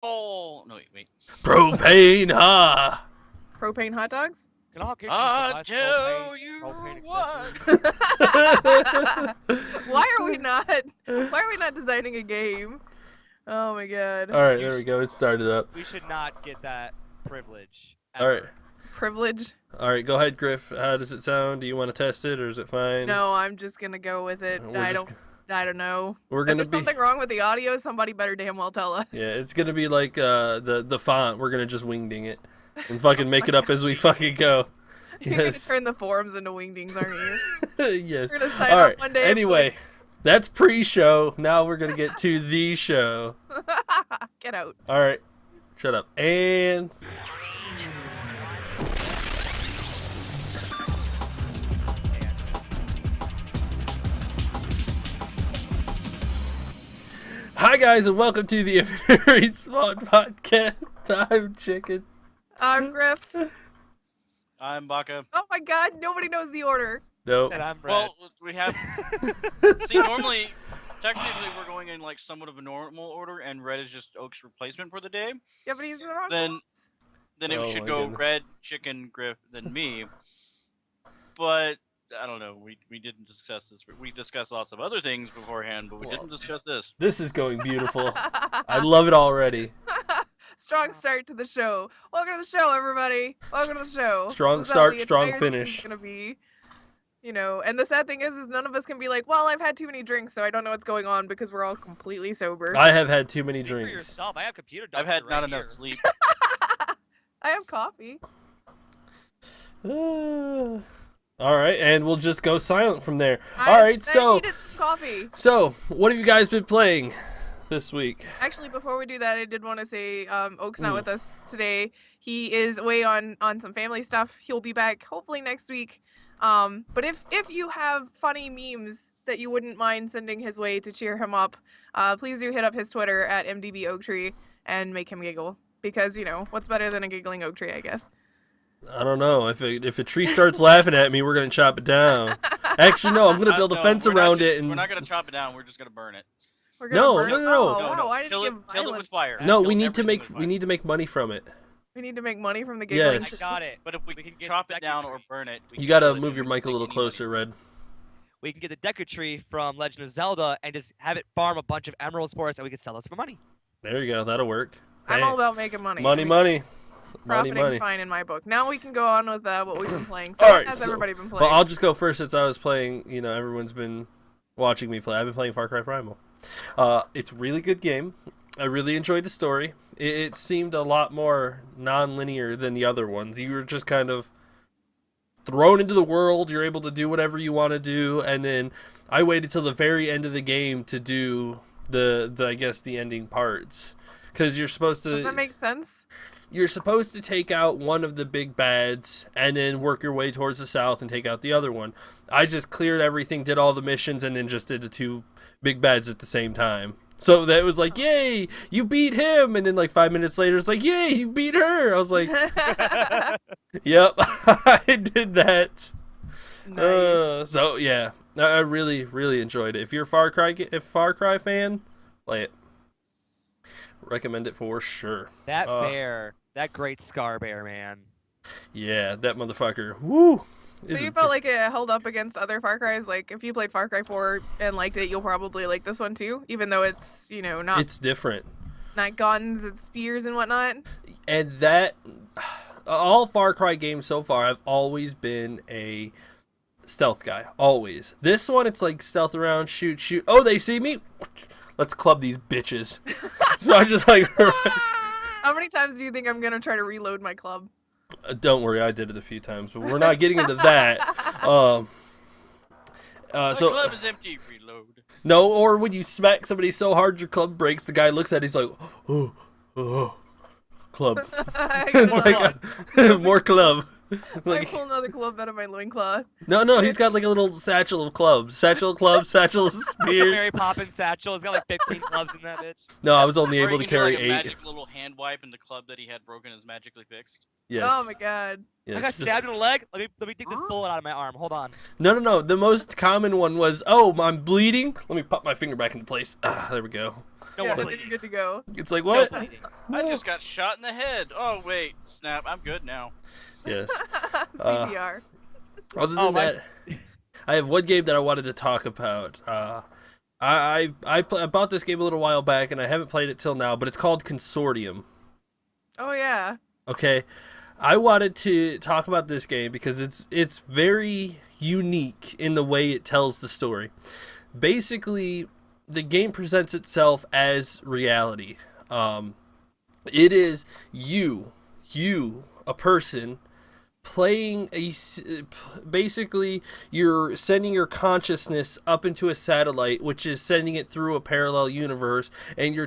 Oh no, wait. Propane, ha! Propane hot dogs? Can I get you I some nice tell propane, you propane what. accessories? Why are we not designing a game? Oh my god. All right, there we go. It started up. We should not get that privilege. All right. ever. Privilege? All right, go ahead, Grif. How does it sound? Do you want to test it, or is it fine? No, I'm just gonna go with it. We're I just don't know. We're If gonna there's be. something wrong with the audio, somebody better damn well tell us. Yeah, it's gonna be like the font. We're gonna just wingding it and fucking make it up as we fucking go. You're gonna Yes. turn the forums into wingdings, aren't you? Yes. We're gonna sign All up right. one day. and be Anyway, that's pre-show. Now we're gonna get to the show. like, get out. All right. Shut up. And hi guys, and welcome to the Respawn Podcast. I'm Chicken. I'm Grif. I'm Baka. Oh my god, nobody knows the order. Nope. And I'm Brad. Well, we have. See, normally, technically, we're going in like somewhat of a normal order, and Red is just Oak's replacement for the day. Yeah, but he's in the wrong Then, class. then it Oh should my go goodness. Red, Chicken, Griff, then me. But I don't know. We didn't discuss this. We discussed lots of other things beforehand, but we Well, didn't discuss this. This is going beautiful. I love it already. Strong start to the show. Welcome to the show, everybody. Welcome to the show. Strong This is how start, the strong entire finish. thing's Gonna be, you know, and the sad thing is none of us can be like, well, I've had too many drinks, so I don't know what's going on because we're all completely sober. I have had too many Speak for drinks. yourself. I have computer I've duster had not right enough here. sleep. I have coffee. All right, and we'll just go silent from there. I All right, so needed some coffee. what have you guys been playing this week? Actually, before we do that, I did want to say Oak's not Ooh. with us today. He is away on some family stuff. He'll be back hopefully next week. But if you have funny memes that you wouldn't mind sending his way to cheer him up, please do hit up his Twitter at MDBOaktree and make him giggle. Because, you know, what's better than a giggling oak tree, I guess. I don't know. If a tree starts laughing at me, we're gonna chop it down. Actually, no. I'm gonna build a No, fence we're not around just- it, and We're not gonna chop it down. We're just gonna burn it. We're gonna No, burn no, it. no, Oh, no. wow, why did Kill you it, give kill it violent? with fire. no, Kill we need to everything make with we fire. need to make money from it. We need to make money from the giggling. Yes. I got it. But if we can can get chop the it down Deku or tree. burn it, we You can gotta kill it move and your we mic a don't little make any money. closer, Red. We can get the Deku tree from Legend of Zelda and just have it farm a bunch of emeralds for us, and we can sell those for money. There you go. That'll work. I'm Hey, all about making money. money, I mean, money, profiting's money. fine in my book. Now we can go on with what we've been playing. So All what right, has so- everybody been playing? Well, I'll just go first since I was playing. You know, everyone's been watching me play. I've been playing Far Cry Primal. It's a really good game. I really enjoyed the story. It seemed a lot more non-linear than the other ones. You were just kind of thrown into the world. You're able to do whatever you want to do, and then I waited till the very end of the game to do the I guess the ending parts, because you're supposed to. Does that make sense? You're supposed to take out one of the big bads and then work your way towards the south and take out the other one. I just cleared everything, did all the missions, and then just did the two big bads at the same time. So that was like, yay, you beat him. And then like 5 minutes later, it's like, yay, you beat her. I was like, yep, I did that. Nice. So yeah, I really, really enjoyed it. If you're a Far Cry fan, play it. Recommend it for sure. That bear, that great Scar bear, man. Yeah, that motherfucker. Woo! So you felt like it held up against other Far Cries? Like, if you played Far Cry 4 and liked it, you'll probably like this one too, even though it's, you know, not It's different. guns, it's spears and whatnot. And that, all Far Cry games so far, I've always been a stealth guy. Always. This one, it's like stealth around, shoot, shoot. Oh, they see me? Let's club these bitches. So I just like... How many times do you think I'm gonna try to reload my club? Don't worry, I did it a few times, but we're not getting into that. My So club is empty. Reload. no, or when you smack somebody so hard your club breaks, the guy looks at it, he's like, oh, oh, club. I It's like more club. I Like, pull another club out of my loincloth. no, he's got like a little satchel of clubs, satchel of clubs, satchel of spears. Mary Poppins satchel. It's got like 15 clubs in that bitch. No, I was only Or able you to can do, carry like, a 8. magic little hand wipe, and the club that he had broken is magically fixed. Yes. Oh my god. Yes, I got just- stabbed in the leg. Let me take this bullet out of my arm. Hold on. No. The most common one was, oh, I'm bleeding. Let me pop my finger back into place. Ah, there we go. No yeah, more then bleeding. you're good to go. It's like No what? bleeding. I just got shot in the head. Oh wait, snap! I'm good now. Yes. CPR. Other Oh, than that, I have one game that I wanted to talk about. I bought this game a little while back and I haven't played it till now, but it's called Consortium. Oh yeah. Okay, I wanted to talk about this game because it's very unique in the way it tells the story. Basically, the game presents itself as reality. It is you, a person playing basically you're sending your consciousness up into a satellite, which is sending it through a parallel universe, and you're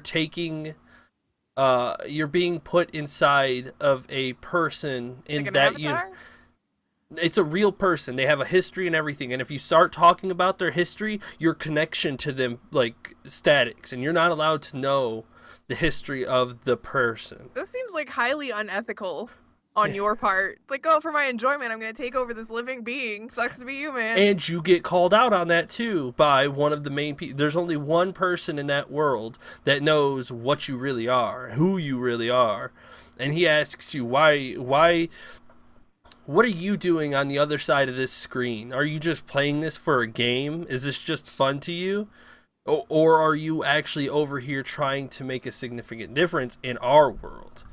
being put inside of a person in Like an that avatar? it's a real person. They have a history and everything, and if you start talking about their history, your connection to them like statics, and you're not allowed to know the history of the person. This seems like highly unethical on your part. It's like, oh, for my enjoyment, I'm gonna take over this living being. Sucks to be you, man. And you get called out on that too by one of the main people. There's only one person in that world that knows what you really are, who you really are. And he asks you, why, what are you doing on the other side of this screen? Are you just playing this for a game? Is this just fun to you? Or are you actually over here trying to make a significant difference in our world?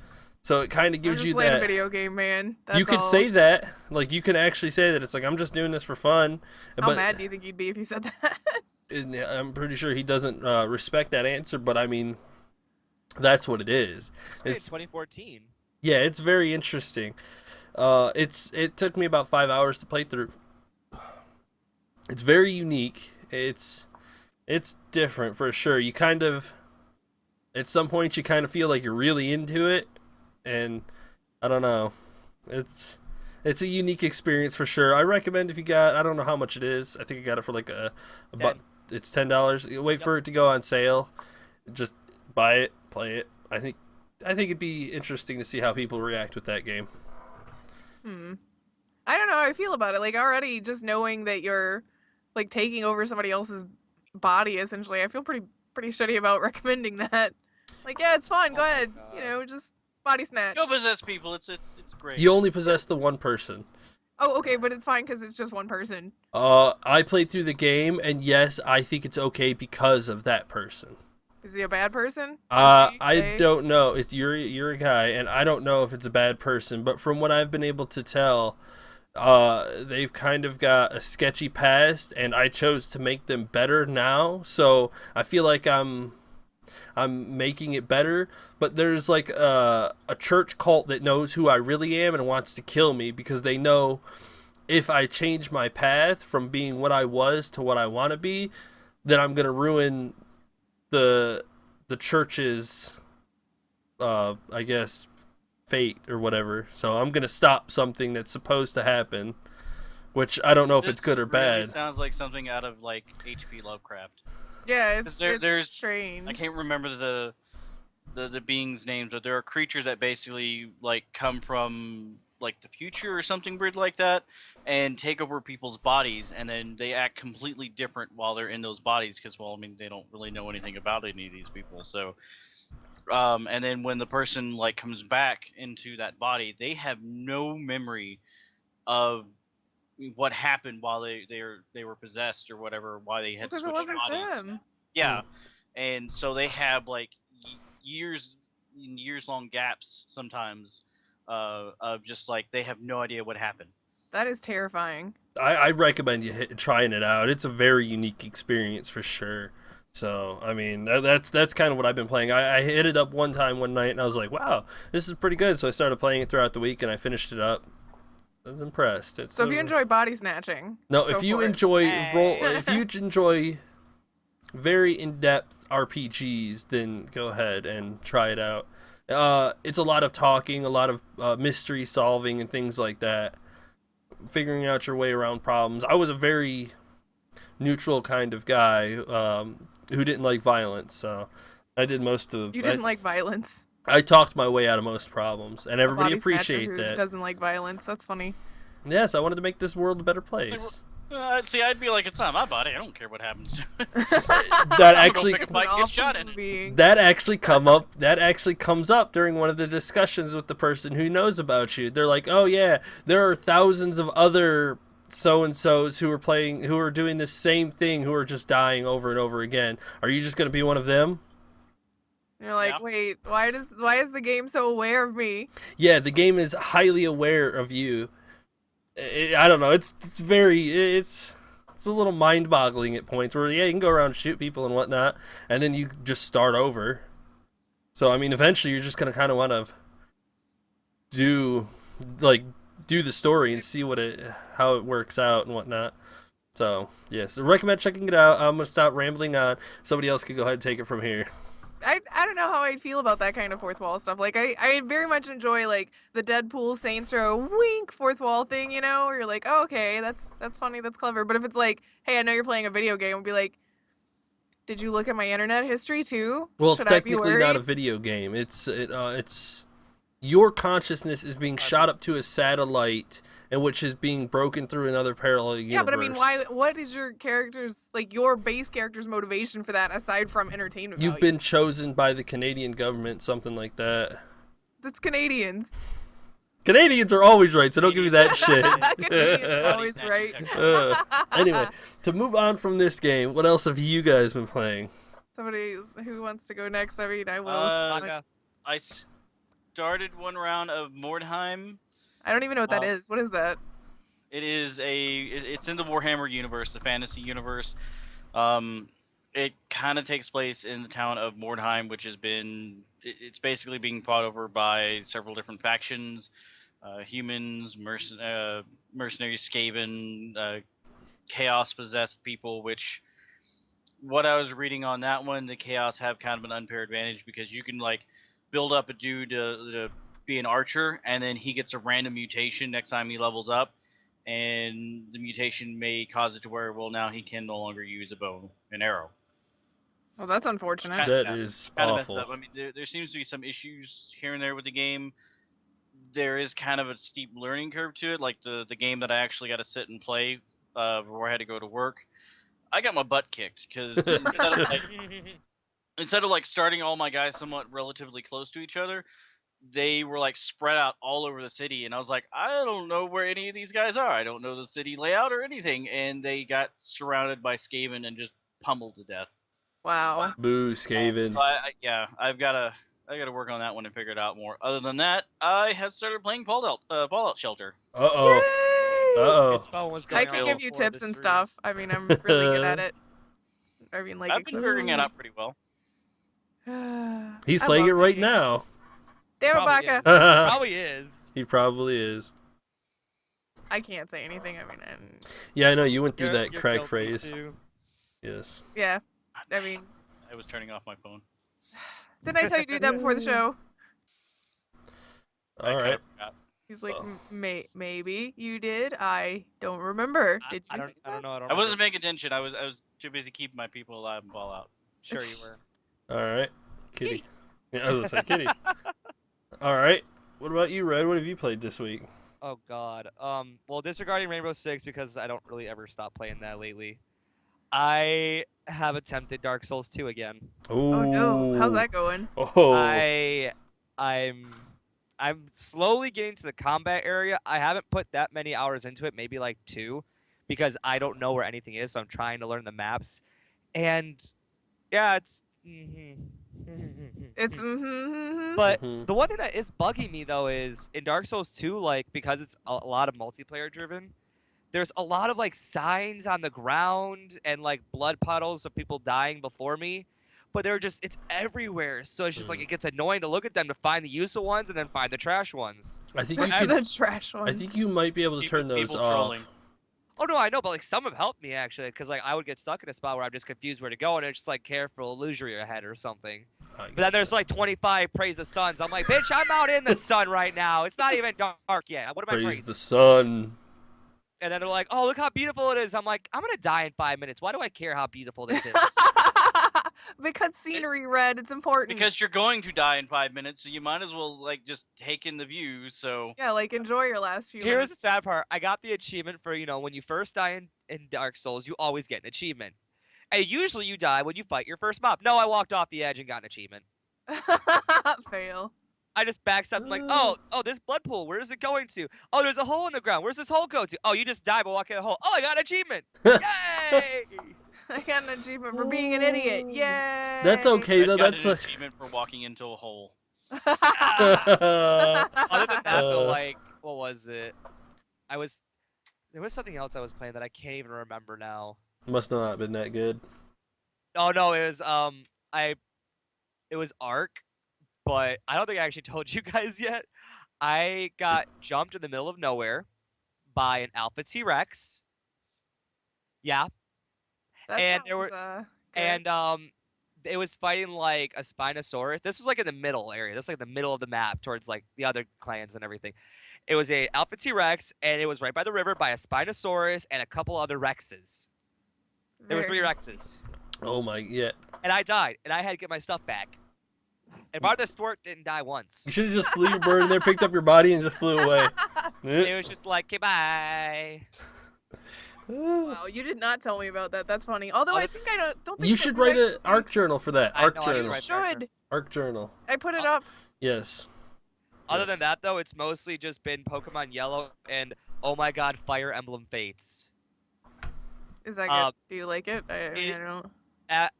So it kind of I'm gives just you playing that. a video game, man. That's You could all. say that, like you can actually say that it's like I'm just doing this for fun. How mad do you think you'd be if you said that? And I'm pretty sure he doesn't respect that answer, but I mean, that's what it is. It's made in It's 2014. yeah, it's very interesting. It took me about 5 hours to play through. It's very unique. It's different for sure. You kind of at some point you kind of feel like you're really into it, and I don't know. It's a unique experience for sure. I recommend if you got, I don't know how much it is. I think I got it for like a buck. It's $10. Wait for it to go on sale. Just buy it, play it. I think it'd be interesting to see how people react with that game. I don't know how I feel about it. Like already just knowing that you're like taking over somebody else's body essentially, I feel pretty shitty about recommending that. Like, yeah, it's fun. Go Oh my ahead. God. You know, just body snatch. Go possess people. It's great. You only possess the one person. Oh, okay, but it's fine because it's just one person. I played through the game, and yes, I think it's okay because of that person. Is he a bad person? I don't know. You're a guy, and I don't know if it's a bad person, but from what I've been able to tell, they've kind of got a sketchy past, and I chose to make them better now. So I feel like I'm making it better. But there's like a church cult that knows who I really am and wants to kill me because they know if I change my path from being what I was to what I want to be, then I'm gonna ruin the church's I guess fate or whatever. So I'm gonna stop something that's supposed to happen, which I don't know if it's good or Really bad. sounds like something out of like H.P. Lovecraft. Yeah, it's there's- strange. I can't remember the beings' names, but there are creatures that basically like come from like the future or something weird like that, and take over people's bodies, and then they act completely different while they're in those bodies. Because well, I mean, they don't really know anything about any of these people, so. And then when the person like comes back into that body, they have no memory of what happened while they were possessed or whatever, why they had Because it switched wasn't bodies. them. Yeah, and so they have like years long gaps sometimes of just like they have no idea what happened. That is terrifying. I recommend you trying it out. It's a very unique experience for sure. So I mean that's kind of what I've been playing. I hit it up one time one night and I was like, wow, this is pretty good. So I started playing it throughout the week and I finished it up. I was impressed. So if you enjoy body snatching, no, go if you for it. enjoy Hey. if you enjoy very in-depth RPGs, then go ahead and try it out. It's a lot of talking, a lot of mystery solving and things like that. Figuring out your way around problems. I was a very neutral kind of guy who didn't like violence, so I did most of. You didn't like violence. I talked my way out of most problems, and everybody Body snatcher appreciate who that. doesn't like violence. That's funny. Yes, I wanted to make this world a better place. See, I'd be like, it's not my body. I don't care what happens to it. That I'm actually gonna go pick a fight and get shot in it. being. that actually comes up during one of the discussions with the person who knows about you. They're like, "Oh yeah, there are thousands of other so-and-sos who are doing the same thing, who are just dying over and over again. Are you just going to be one of them?" You're like, Yeah. wait, why is the game so aware of me? Yeah, the game is highly aware of you. I don't know. It's a little mind-boggling at points where you can go around and shoot people and whatnot, and then you just start over. So I mean, eventually you're just gonna kind of want to do the story and see how it works out and whatnot. So yes, I recommend checking it out. I'm gonna stop rambling on. Somebody else could go ahead and take it from here. I don't know how I'd feel about that kind of fourth wall stuff. Like I very much enjoy like the Deadpool Saints Row wink fourth wall thing, you know, where you're like, oh, okay, that's funny, that's clever. But if it's like, hey, I know you're playing a video game, I'll be like, did you look at my internet history too? Well, Should it's technically I be not a worried? video game. It's your consciousness is being shot up to a satellite, and which is being broken through another parallel universe. Yeah, but I mean, what is your your base character's motivation for that aside from entertainment You've value? been chosen by the Canadian government, something like that. That's Canadians. Canadians are always right, so don't give me that shit. Canadians are always right. Anyway, to move on from this game, what else have you guys been playing? Somebody who wants to go next? I mean, I will. Baka. I started one round of Mordheim. I don't even know what that is. What is that? It's in the Warhammer universe, the fantasy universe. It kind of takes place in the town of Mordheim, which it's basically being fought over by several different factions, humans, mercenaries, Skaven, chaos possessed people, which what I was reading on that one, the chaos have kind of an unfair advantage because you can like build up a dude to be an archer, and then he gets a random mutation next time he levels up, and the mutation may cause it to where, well, now he can no longer use a bow and arrow. Well, that's unfortunate. Kinda- That is kind of messes awful. up. I mean, there seems to be some issues here and there with the game. There is kind of a steep learning curve to it, like the game that I actually got to sit and play before I had to go to work. I got my butt kicked because instead of like starting all my guys somewhat relatively close to each other, they were like spread out all over the city, and I was like, I don't know where any of these guys are. I don't know the city layout or anything, and they got surrounded by Skaven and just pummeled to death. Wow. Boo, Skaven. So I've got to work on that one and figure it out more. Other than that, I have started playing Fallout Shelter. Uh-oh. Yay! Uh-oh. His phone was I going can off give you before tips the and stream. stuff. I mean, I'm really good at it. I mean, like I've been figuring it out pretty well. He's I playing love it that right game. now. Damn it, Probably Baka. is. Probably is. He probably is. I can't say anything. I mean, Yeah, I know, you went through You're- that you're crack guilty phrase. too. Yes. yeah. I mean, I was turning off my phone. didn't I tell you to do that before the show? I kinda Alright. forgot. He's like, maybe you did. I don't remember. Did you? I don't say know. I don't I remember. wasn't paying attention. I was too busy keeping my people alive and Fallout. Sure you were. Alright. Kitty. Yeah, I was gonna say Kitty. Alright. What about you, Red? What have you played this week? Oh God. Well, disregarding Rainbow Six because I don't really ever stop playing that lately. I have attempted Dark Souls 2 again. Ooh. Oh no, how's that going? Oh. I'm slowly getting to the combat area. I haven't put that many hours into it, maybe like 2, because I don't know where anything is, so I'm trying to learn the maps. And yeah, it's It's But Mhm. the one thing that is bugging me though is in Dark Souls 2, like because it's a lot of multiplayer driven, there's a lot of like signs on the ground and like blood puddles of people dying before me, but it's everywhere. So it's just like it gets annoying to look at them to find the useful ones and then find the trash ones. I think you the could, trash ones. I think you might be able to turn those People off. trolling. Oh no, I know, but like some have helped me actually, because like I would get stuck in a spot where I'm just confused where to go, and it's just like careful illusory ahead or something. But then there's like 25 praise the suns. I'm like, bitch, I'm out in the sun right now. It's not even dark yet. What am I Praise praising? the sun. And then they're like, oh, look how beautiful it is. I'm like, I'm gonna die in 5 minutes. Why do I care how beautiful this is? Because scenery, Red, it's important. Because you're going to die in 5 minutes, so you might as well like just take in the views. So Yeah, like enjoy your last few Here's minutes. the sad part. I got the achievement for, when you first die in Dark Souls, you always get an achievement. And usually you die when you fight your first mob. No, I walked off the edge and got an achievement. Fail. I just backstepped like, oh, this blood pool, where is it going to? Oh, there's a hole in the ground. Where's this hole go to? Oh, you just died by walking in a hole. Oh, I got an achievement. Yay! I got an achievement for being an idiot. Yay! That's okay I though. got That's an like achievement for walking into a hole. Other than that, though, like, what was it? There was something else I was playing that I can't even remember now. must not have been that good. Oh no, it was Ark, but I don't think I actually told you guys yet. I got jumped in the middle of nowhere by an alpha T-Rex. Yeah, That and there sounds, were good. and it was fighting like a Spinosaurus. This was like in the middle area. This was like the middle of the map towards like the other clans and everything. It was a alpha T-Rex, and it was right by the river by a Spinosaurus and a couple other Rexes. There were 3 Very- Rexes. Oh my, yeah. And I died, and I had to get my stuff back. And Martha Stewart didn't die once. You should have just flew your bird in there, picked up your body, and just flew away. It was just like, okay, bye. Wow, you did not tell me about that. That's funny. Although I think I don't think You so, should did write I- an ARC journal for that. I ARC know, I journal. should You write should. ARC journal. I put it up. Yes. Other Yes. than that, though, it's mostly just been Pokemon Yellow and, oh my god, Fire Emblem Fates. Is that good? Do you like it? I it- don't.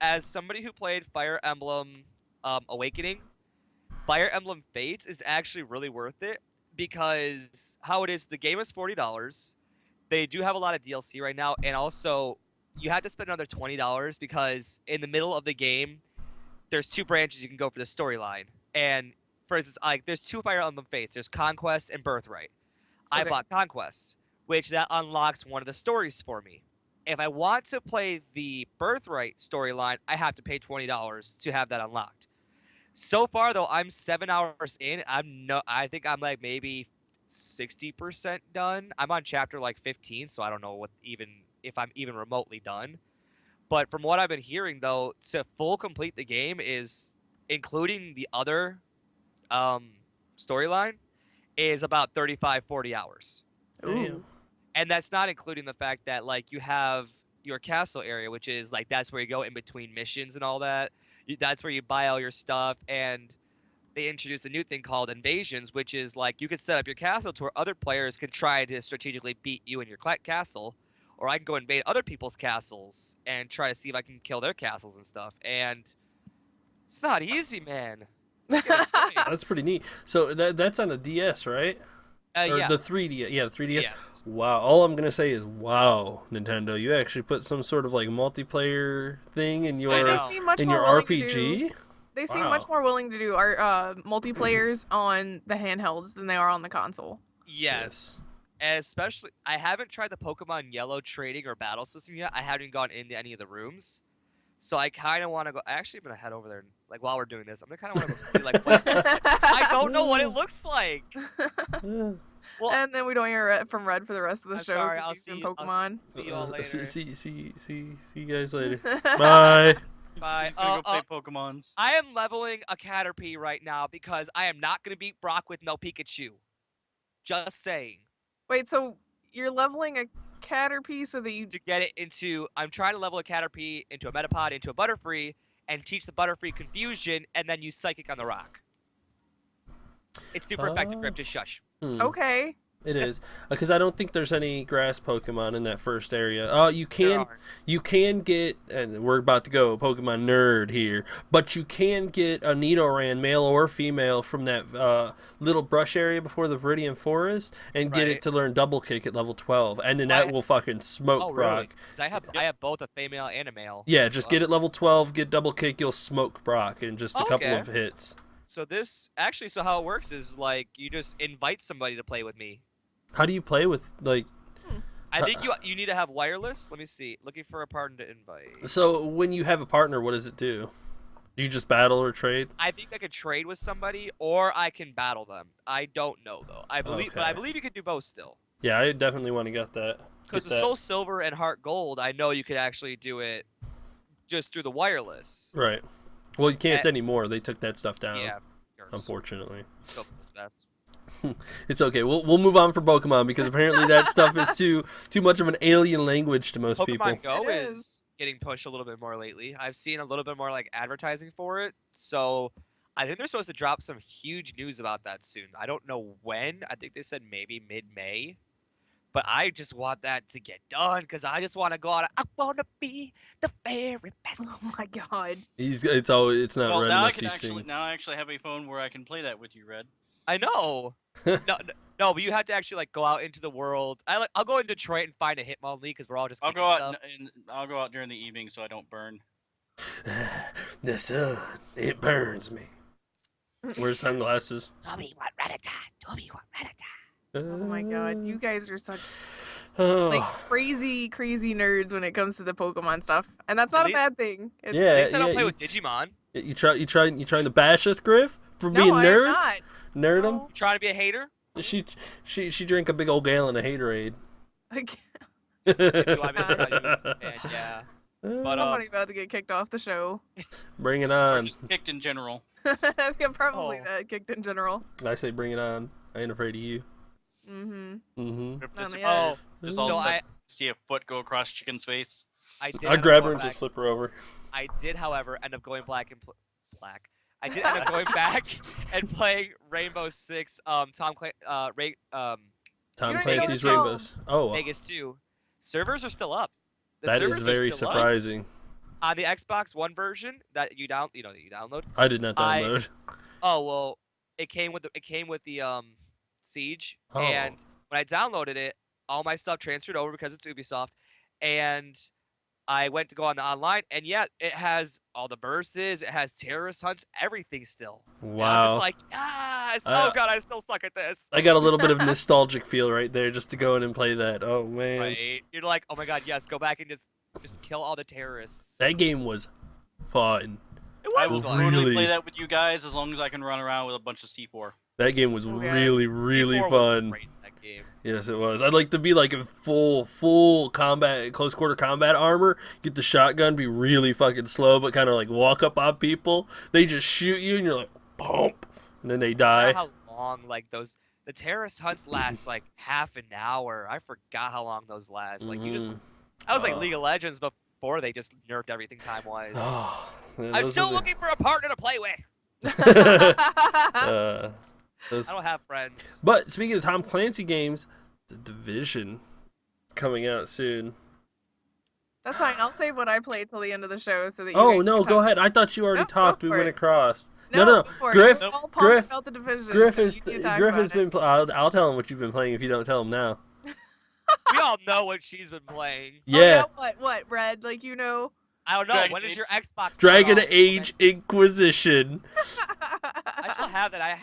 As somebody who played Fire Emblem Awakening, Fire Emblem Fates is actually really worth it because how it is, the game is $40. They do have a lot of DLC right now, and also you have to spend another $20 because in the middle of the game, there's 2 branches you can go for the storyline. And for instance, like there's 2 Fire Emblem Fates. There's Conquest and Birthright. I Okay. bought Conquest, which that unlocks one of the stories for me. If I want to play the Birthright storyline, I have to pay $20 to have that unlocked. So far, though, I'm 7 hours in. I think I'm like maybe 60% done. I'm on chapter like 15, so I don't know if I'm even remotely done. But from what I've been hearing, though, to full complete the game is, including the other storyline, is about 35, 40 hours. Ooh. And that's not including the fact that like you have your castle area, which is like that's where you go in between missions and all that. That's where you buy all your stuff, and they introduced a new thing called invasions, which is like you could set up your castle to where other players can try to strategically beat you in your castle, or I can go invade other people's castles and try to see if I can kill their castles and stuff. And it's not easy, man. That's pretty neat. So that's on the DS, right? Or Yeah. the 3DS. Yeah, the 3DS. Yes. Wow. All I'm gonna say is wow, Nintendo. You actually put some sort of like multiplayer thing in They your seem much in more your willing to RPG. do- They seem Wow. much more willing to do our multiplayers on the handhelds than they are on the console. Yes. Especially, I haven't tried the Pokemon Yellow trading or battle system yet. I haven't gone into any of the rooms. So I kind of want to go. Actually, I'm going to head over there. And, like, while we're doing this, I'm going to kind of want to go see, like, what it looks like. I don't know what it looks like. Yeah. Well, And then we don't hear from Red for the rest of the I'm show sorry. 'cause I'll he's see in you. Pokemon. See you all later. See you guys later. Bye. Bye. He's gonna go play Pokemons. I am leveling a Caterpie right now because I am not going to beat Brock with no Pikachu. Just saying. Wait, so you're leveling a Caterpie so that you To get it into, I'm trying to level a Caterpie into a Metapod, into a Butterfree, and teach the Butterfree Confusion, and then use Psychic on the rock. It's super effective, Oh. Grip. Just shush. okay. It is because I don't think there's any grass Pokemon in that first area. You There can get, and we're about to go Pokemon nerd here, but you can get a Nidoran, male or female, from that little brush area before the Viridian Forest, and get Right. it to learn Double Kick at level 12, and then that I- will fucking smoke Oh, really? Brock. 'Cause I have both a female and a male. Yeah, just get it level 12, get Double Kick, you'll smoke Brock in just a couple Okay. of hits. So so how it works is like you just invite somebody to play with me. How do you play with like? I think you need to have wireless. Let me see. Looking for a partner to invite. So when you have a partner, what does it do? Do you just battle or trade? I think I could trade with somebody, or I can battle them. I don't know though. But I Okay. believe you could do both still. Yeah, I definitely want to get that. Because with Soul Silver and Heart Gold, I know you could actually do it just through the wireless. Right. Well, you can't anymore. They took that stuff down. Yeah. Unfortunately. Still was best. It's okay. We'll move on for Pokemon because apparently that stuff is too much of an alien language to most people. Pokemon Go It is getting pushed a little bit more lately. I've seen a little bit more like advertising for it. So I think they're supposed to drop some huge news about that soon. I don't know when. I think they said maybe mid-May. But I just want that to get done because I just want to go out. I want to be the very best. Oh my god. It's not Well, red now I unless can he's actually singing. now I actually have a phone where I can play that with you, Red. I know. No, but you have to actually like go out into the world. I'll go in Detroit and find a Hitmonlee because we're all just. I'll kicking go out stuff. and I'll go out during the evening so I don't burn. The sun, it burns me. Wear sunglasses. Oh my god, you guys are such Oh. like crazy nerds when it comes to the Pokemon stuff, and that's not a least- bad thing. It's, Yeah. They said I'll play with Digimon. You trying to bash us, Grif, for no, being I'm nerds? not. Nerd 'em? No. You trying to be a hater? She drank a big old gallon of haterade. Like, Do I mean, and yeah. But somebody about to get kicked off the show. Bring it Or on. just kicked in general. Yeah, probably Oh. that kicked in general. I say bring it on. I ain't afraid of you. Mm-hmm. Just, yeah. just So all of a I sudden see a foot go across Chicken's face. did. I end up grab her going and just back. flip her over. I did, however, end up going black. I did end up going back and playing Rainbow Six. Tom Tom You don't even Clancy's know it's Rainbows. Oh, Vegas 2. Servers are still up. The that servers is are very still up. surprising. On the Xbox One version that you download. I did not download. Oh well, it came with the Siege, Oh. and when I downloaded it, all my stuff transferred over because it's Ubisoft, and I went to go on the online, and yeah, it has all the verses, it has terrorist hunts, everything still. And I'm Wow. just like, yes! Oh god, I still suck at this. I got a little bit of nostalgic feel right there just to go in and play that. Oh man. Right? You're like, oh my god, yes, go back and just kill all the terrorists. That game was fun. It I was will fun. totally Really- play that with you guys as long as I can run around with a bunch of C4. That game was Oh, yeah. really, really C4 was fun. great in that game. Yes, it was. I'd like to be like in full combat, close quarter combat armor. Get the shotgun, be really fucking slow, but kind of like walk up on people. They just shoot you, and you're like, bump, and then they I die. forgot how long like the terrorist hunts last like half an hour. I forgot how long those last. Like you just that was like Oh. League of Legends before they just nerfed everything time wise. Oh, man, I'm those still are the- looking for a partner to play with. those- I don't have friends. But speaking of Tom Clancy games, The Division coming out soon. That's fine. I'll save what I played till the end of the show so that you Oh guys no, can go talk. ahead. I thought you already No, go talked. We for went it. across. No, No. go for it. Griff, You're all pumped Griff, about the division. Griff so is you need to talk Griff about has been. it. I'll tell him what you've been playing if you don't tell him now. We all know what she's been playing. Yeah, Oh, yeah, what, Red? Like, you know. I don't know. Dragon When is Age. your Xbox? Dragon turn off? Age Inquisition. I still have that. I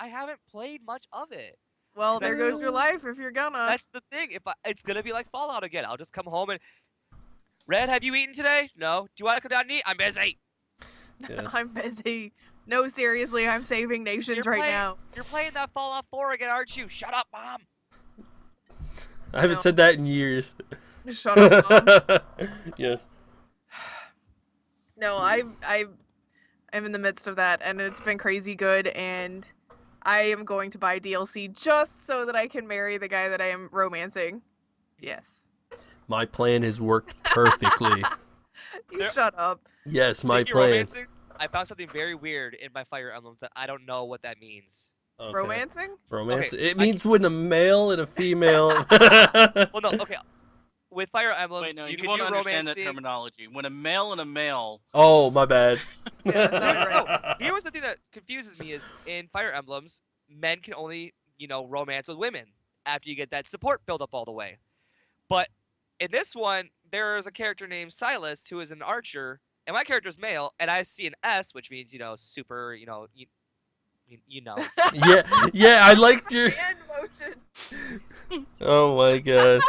haven't played much of it. Well, Is that there goes your real? life if you're gonna. That's the thing. It's gonna be like Fallout again. I'll just come home and. Red, have you eaten today? No. Do you want to come down and eat? I'm busy. Yes. I'm busy. No, seriously, I'm saving nations You're right playing- now. You're playing that Fallout 4 again, aren't you? Shut up, Mom. I haven't No. said that in years. Shut up, Mom. Yes. No, I'm in the midst of that, and it's been crazy good, and I am going to buy DLC just so that I can marry the guy that I am romancing. Yes. My plan has worked perfectly. You There- shut up. Yes, my Speaking of plan. romancing, I found something very weird in my Fire Emblems that I don't know what that means. Okay. Romancing? Romance. Okay, It means when a male and a female. Well, no, okay. With Fire Emblems, Wait, no, you you can won't do understand that romancing. terminology. When a male and a male, Oh, my bad. Yeah, that's No, here was the thing that confuses me is in Fire Emblems, men can only, romance with women after you get that support build up all the way. But in this one, there is a character named Silas who is an archer, and my character is male, and I see an S, which means, super, you know. Yeah, I liked your. Hand motion. Oh my god.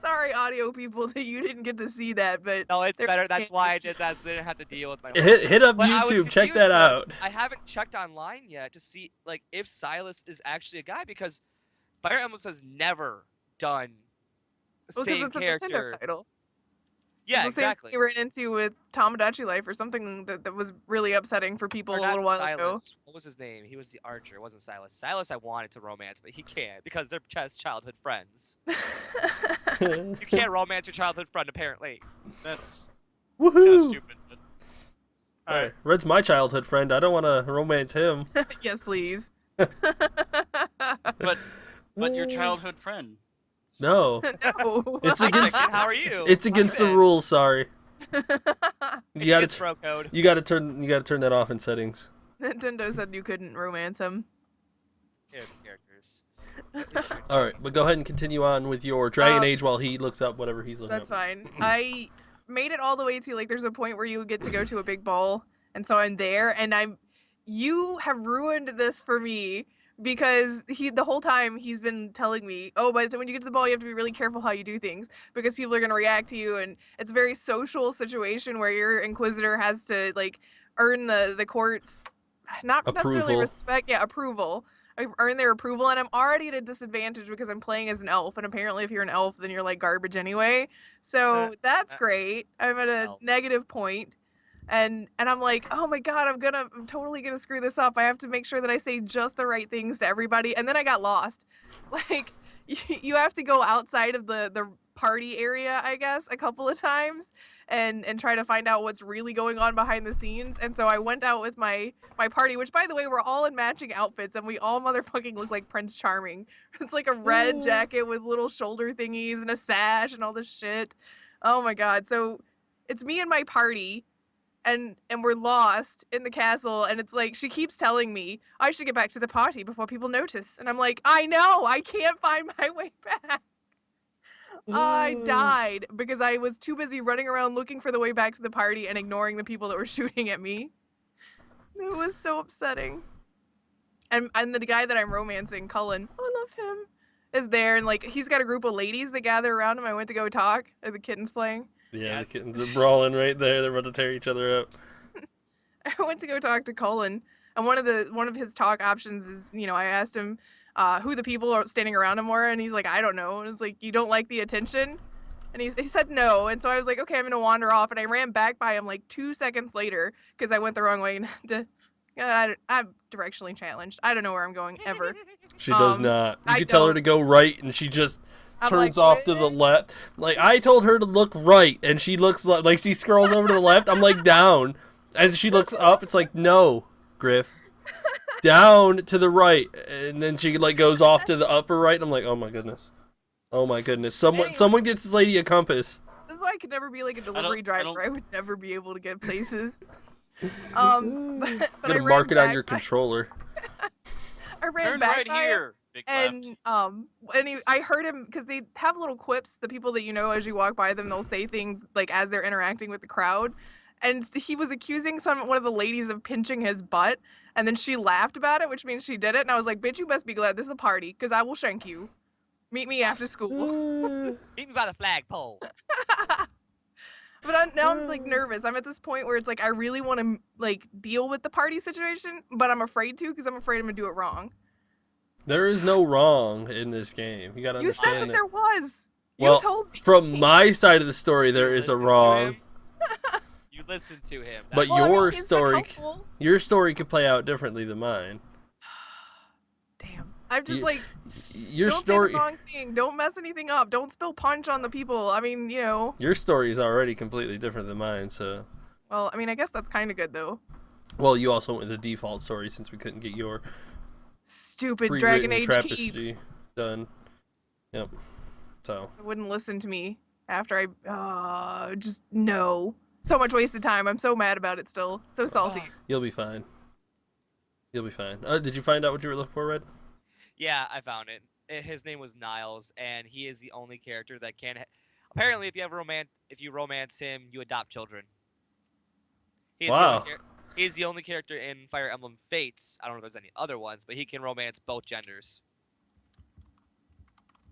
Sorry, audio people, that you didn't get to see that, but No, it's There's better. That's hand why I motion. did that, so they didn't have to deal with my. Hit up But I was YouTube. Check confused that because out. I haven't checked online yet to see if Silas is actually a guy because Fire Emblem has never done well, 'cause same it's a character. Nintendo title. Yeah, It's the same exactly. thing you ran into with Tomodachi Life or something that was really upsetting for people Or a not little while ago. Silas. What was his name? He was the archer. It wasn't Silas. Silas I wanted to romance, but he can't because they're just childhood friends. You can't romance your childhood friend, apparently. That's kind of Woohoo! stupid. But... All All right, Red's my childhood friend. I don't want to romance him. Yes, please. But your childhood friend. No, No. It's Hi, against- Chicken, how are you? it's against the Hi, Ben. rules. Sorry. You gotta It's bro code. you gotta turn that off in settings. Nintendo said you couldn't romance him. Here's the characters. All right, but go ahead and continue on with your Dragon Age while he looks up whatever he's looking That's up. fine. I made it all the way to like there's a point where you get to go to a big ball, and so I'm there, and you have ruined this for me because the whole time he's been telling me, oh, but when you get to the ball, you have to be really careful how you do things because people are gonna react to you, and it's a very social situation where your Inquisitor has to like earn the court's not necessarily Approval. respect, yeah, approval. Earn their approval, and I'm already at a disadvantage because I'm playing as an elf, and apparently if you're an elf then you're like garbage anyway, so that's great. I'm at a negative point, and I'm like, oh my god, I'm totally gonna screw this up. I have to make sure that I say just the right things to everybody, and then I got lost. Like you have to go outside of the party area, I guess, a couple of times and try to find out what's really going on behind the scenes. And so I went out with my party, which by the way, we're all in matching outfits and we all motherfucking look like Prince Charming. It's like a red jacket with little shoulder thingies and a sash and all this shit. Oh my god. So it's me and my party and we're lost in the castle, and it's like she keeps telling me I should get back to the party before people notice. And I'm like, I know, I can't find my way back. I died because I was too busy running around looking for the way back to the party and ignoring the people that were shooting at me. It was so upsetting. And the guy that I'm romancing, Cullen, I love him, is there, and like he's got a group of ladies that gather around him. I went to go talk. Are the kittens playing? Yeah, the kittens are brawling right there. They're about to tear each other up. I went to go talk to Cullen, and one of his talk options is, I asked him who the people are standing around him were, and he's like, I don't know. And it's like, you don't like the attention? And he said no, and so I was like, okay, I'm gonna wander off, and I ran back by him like 2 seconds later because I went the wrong way and I'm directionally challenged. I don't know where I'm going ever. She does not. You I can tell her don't. to go right, and she just I'm turns like, off to the left. Like, I told her to look right, and she looks like she scrolls over to the left. I'm like, down. And she looks up. It's like, no, Grif. Down to the right. And then she like goes off to the upper right. And I'm like, oh my goodness. Oh my goodness. Someone gets this lady a compass. This is why I could never be like a delivery driver. I would never be able to get places. But Gonna mark it on your controller. I ran Turn back right by him, here. Big and left. I heard him because they have little quips. The people that as you walk by them, they'll say things like as they're interacting with the crowd. And he was accusing one of the ladies of pinching his butt, and then she laughed about it, which means she did it. And I was like, "Bitch, you best be glad this is a party, because I will shank you. Meet me after school." Meet me by the flagpole. But now I'm like nervous. I'm at this point where it's like I really want to like deal with the party situation, but I'm afraid to because I'm afraid I'm gonna do it wrong. There is no wrong in this game. You gotta You said understand that there was. Well, You told me. from my side of the story, there is a Listen to wrong. him. You listen to him. But Well, I mean, your he's been story, helpful. your story could play out differently than mine. Damn. I'm just You- like, Your don't story, say the wrong thing. Don't mess anything up. Don't spill punch on the people. I mean, your story is already completely different than mine. So, Well, I mean, I guess that's kind of good though. well, you also went with the default story since we couldn't get your Stupid pre-written Dragon Age keep. Trapestry done. Yep. So. Wouldn't listen to me after just no. So much wasted time. I'm so mad about it still. So salty. You'll be fine. You'll be fine. Did you find out what you were looking for, Red? Yeah, I found it. His name was Niles, and he is the only character that can. Apparently, if you romance him, you adopt children. Wow. He is the only character in Fire Emblem Fates. I don't know if there's any other ones, but he can romance both genders.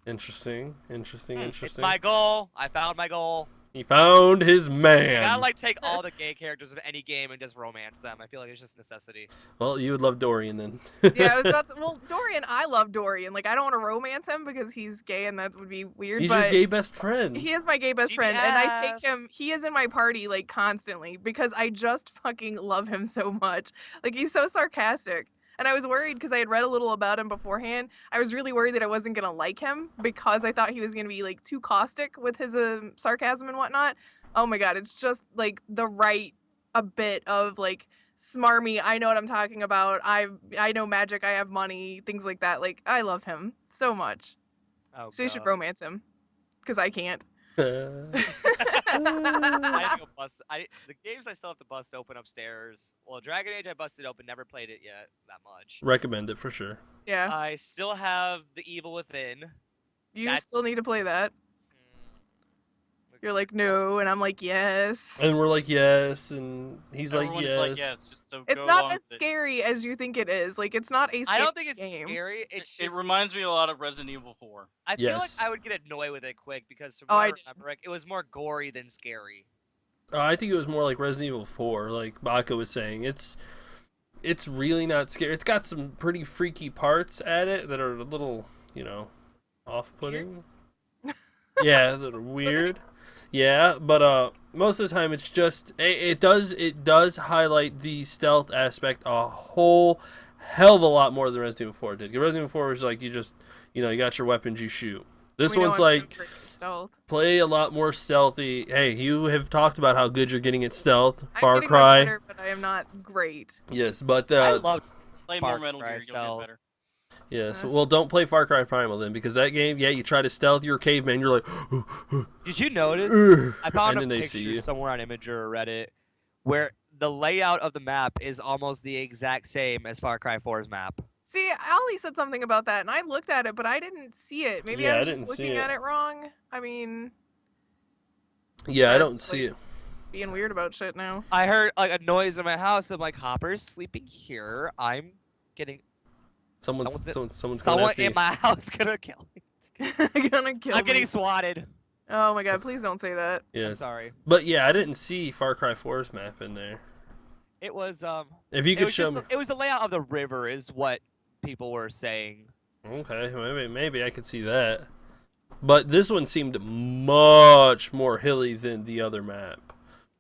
Interesting. It's my goal. I found my goal. He found his You man. gotta like take all the gay characters of any game and just romance them. I feel like it's just a necessity. Well, you would love Dorian then. Yeah, I was about to. Well, Dorian, I love Dorian. Like, I don't want to romance him because he's gay and that would be weird. He's but your gay best friend. he is my gay best friend, and I Yeah. take him. He is in my party like constantly because I just fucking love him so much. Like, he's so sarcastic. And I was worried because I had read a little about him beforehand. I was really worried that I wasn't gonna like him because I thought he was gonna be like too caustic with his sarcasm and whatnot. Oh my god, it's just like the right a bit of like smarmy. I know what I'm talking about. I know magic. I have money. Things like that. Like, I love him so much. Oh, So you should God. romance him because I can't. I need to go bust. The games I still have to bust open upstairs. Well, Dragon Age I busted open, never played it yet that much. Recommend it for sure. Yeah, I still have The Evil Within. you that's- still need to play that. You're like, no, and I'm like, yes. And we're like, yes, and he's Everyone's like, yes. just so It's go not along as with it. scary as you think it is. Like, it's not a scary I don't think it's game. scary. It's It just reminds me a lot of Resident Evil 4. I feel like Yes. I would get annoyed with it quick because from Oh, what I I did. remember, it was more gory than scary. I think it was more like Resident Evil 4, like Baka was saying. It's really not scary. It's got some pretty freaky parts at it that are a little, off-putting. Yeah, that are weird. Yeah, but most of the time it's just it does highlight the stealth aspect a whole hell of a lot more than Resident Evil 4 did. 'Cause Resident Evil 4 was like you just you got your weapons, you shoot. This We know one's I'm like so great at stealth. play a lot more stealthy. Hey, you have talked about how good you're getting at stealth. I'm Far getting much Cry, better, but I am not great. yes, but I love Play Far more Metal Cry Gear, you'll style. get better. yes. Well, don't play Far Cry Primal then, because that game, yeah, you try to stealth, you're a caveman, you're like, Did you notice? "Ugh," I found and then a they see picture you. somewhere on Imgur or Reddit where the layout of the map is almost the exact same as Far Cry 4's map. See, Ollie said something about that, and I looked at it, but I didn't see it. Maybe Yeah, I I was just didn't see looking at it. it wrong. I mean, Yeah, I That's don't see like- it. being weird about shit now. I heard like a noise in my house. I'm like, Hopper's sleeping here. I'm getting Someone's someone going after in you. my house gonna kill me. Gonna kill I'm getting me. swatted. Oh my god, please don't say that. I'm Yes. sorry. But yeah, I didn't see Far Cry 4's map in there. It was If you it could was show just me. it was the layout of the river is what people were saying. Okay, maybe I could see that. But this one seemed much more hilly than the other map.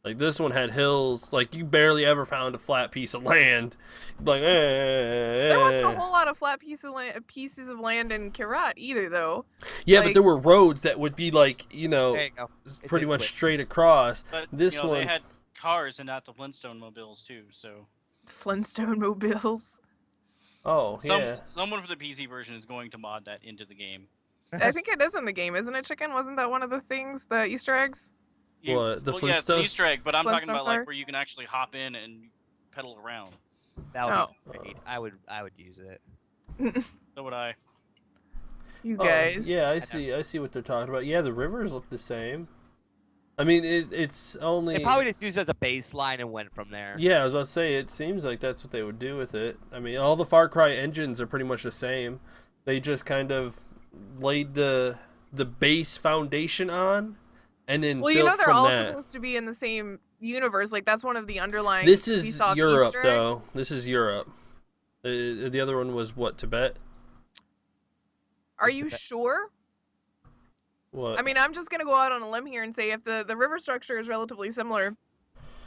Like this one had hills, like you barely ever found a flat piece of land. Like, There wasn't a whole lot of flat pieces of land in Kirat either, though. yeah, but like- there were roads that would be like, There you go. pretty a much glitch. straight across. But This one, they had cars and not the Flintstone mobiles too. So Flintstone mobiles. oh yeah, someone for the PC version is going to mod that into the game. I think it is in the game, isn't it, Chicken? Wasn't that one of the things, the Easter eggs? What, the yeah, it's an Flintstone- Easter egg, but I'm talking Flintstone about car? like where you can actually hop in and pedal around. That would Oh. be great. I would use it. So would I. You Oh, guys. yeah, I see what they're talking about. Yeah, the rivers look the same. I mean, it's only. They probably just used it as a baseline and went from there. Yeah, I was about to say, it seems like that's what they would do with it. I mean, all the Far Cry engines are pretty much the same. They just kind of laid the base foundation on, and then Well, built you know they're from all that. supposed to be in the same universe. Like that's one of the underlying. This is Ubisoft Europe, Easter though. eggs. This is Europe. The other one was what, Tibet? Are you sure? What? I mean, I'm just gonna go out on a limb here and say if the river structure is relatively similar,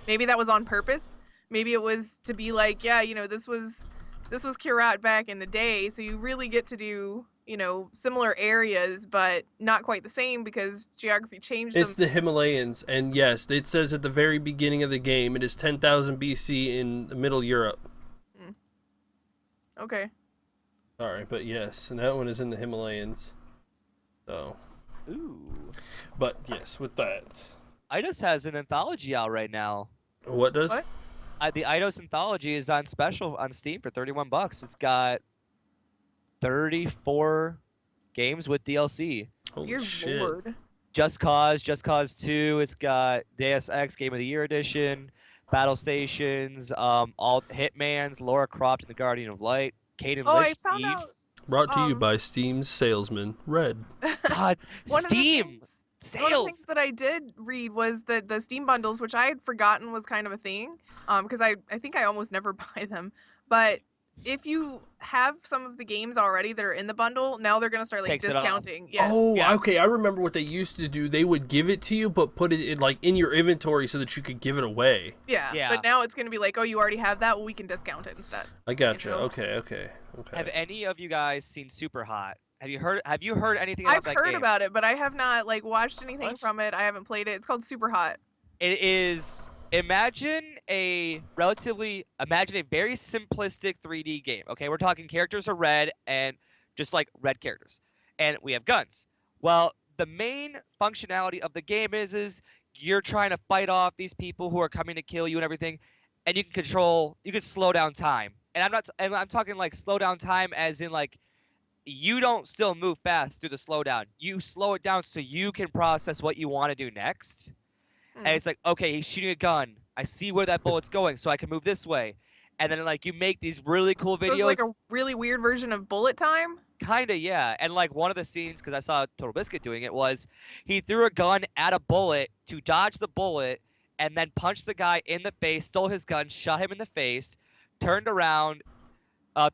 maybe that was on purpose. Maybe it was to be like, yeah, this was Kirat back in the day, so you really get to do, similar areas, but not quite the same because geography changed It's them. the Himalayas, and yes, it says at the very beginning of the game, it is 10,000 BC in Middle Europe. Okay. Sorry, but yes, and that one is in the Himalayas. So, Ooh. but yes, with that, Eidos has an anthology out right now. what does? What? The Eidos anthology is on special on Steam for $31. It's got 34 games with DLC. Holy Your shit! lord. Just Cause 2. It's got Deus Ex Game of the Year edition, Battle Stations, all Hitman's, Laura Croft and the Guardian of Light, Caden Oh, I Lish, found Eve. out Brought to you Um, by Steam's salesman, Red. God, one Steam. Of the things, One of the Sales. things that I did read was that the Steam bundles, which I had forgotten was kind of a thing, because I think I almost never buy them. But if you have some of the games already that are in the bundle, now they're gonna start like Takes it off. discounting. Yes. Oh, Yeah. okay. I remember what they used to do. They would give it to you, but put it in, like in your inventory so that you could give it away. Yeah. Yeah. But now it's gonna be like, oh, you already have that. Well, we can discount it instead. I gotcha. know? Okay. Have any of you guys seen Super Hot? Have you heard anything about I've that heard game? about it, but I have not like watched anything What? from it. I haven't played it. It's called Super Hot. It is. Imagine a very simplistic 3D game. Okay, we're talking characters are red and just like red characters, and we have guns. Well, the main functionality of the game is you're trying to fight off these people who are coming to kill you and everything, and you can slow down time. And I'm talking like slow down time as in like you don't still move fast through the slowdown. You slow it down so you can process what you want to do next. Hmm. And it's like, okay, he's shooting a gun. I see where that bullet's going, so I can move this way. And then like you make these really cool So videos. it's like a really weird version of Bullet Time. Kinda, yeah. And like one of the scenes, because I saw Total Biscuit doing it, was he threw a gun at a bullet to dodge the bullet, and then punched the guy in the face, stole his gun, shot him in the face, turned around,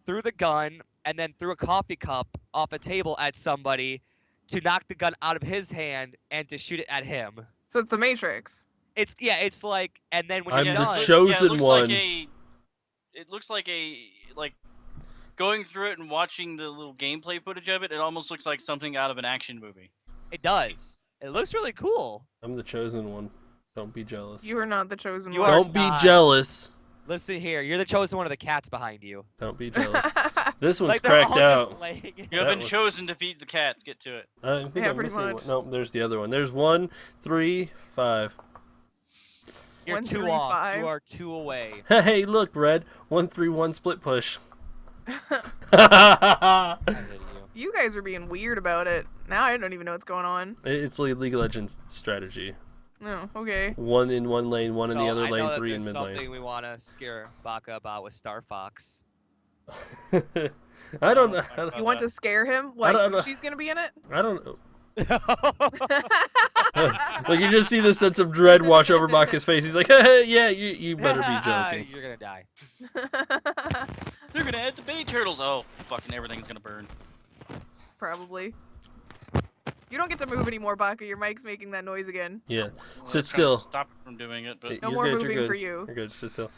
threw the gun, and then threw a coffee cup off a table at somebody to knock the gun out of his hand and to shoot it at him. So it's the Matrix. It's like, and then when I'm you're the done, chosen it looks one. It looks like going through it and watching the little gameplay footage of it. It almost looks like something out of an action movie. it does. It looks really cool. I'm the chosen one. Don't be jealous. You are not the chosen You one. are Don't be not. jealous. Listen here, you're the chosen one of the cats behind you. Don't be jealous. This one's Like they're all cracked just out. laying- You have That been one- chosen to feed the cats. Get to it. I think Yeah, I'm pretty missing much. one. Nope, there's the other one. There's 1, 3, 5. You're 1, two 3, off. 5. You are 2 away. Hey, look, Red. 1, 3, 1 split push. I hate you. You guys are being weird about it. Now I don't even know what's going on. It's League of Legends strategy. No, okay. 1 in one lane, 1 in the So, other I know lane, that 3 in there's mid something lane. we want to scare Baka about with Star Fox. I don't know. I don't, You want to scare him? I Like don't know. she's gonna be in it? I don't know. Like you just see the sense of dread wash over Baka's face. He's like, hey, yeah, you better be joking. You're gonna die. They're gonna add the bay turtles. Oh, fucking everything's gonna burn. Probably. You don't get to move anymore, Baka. Your mic's making that noise again. Yeah, Well, sit that's gonna still. Stop it from doing it, but No You're more good, you're moving good. for you. You're good, sit still.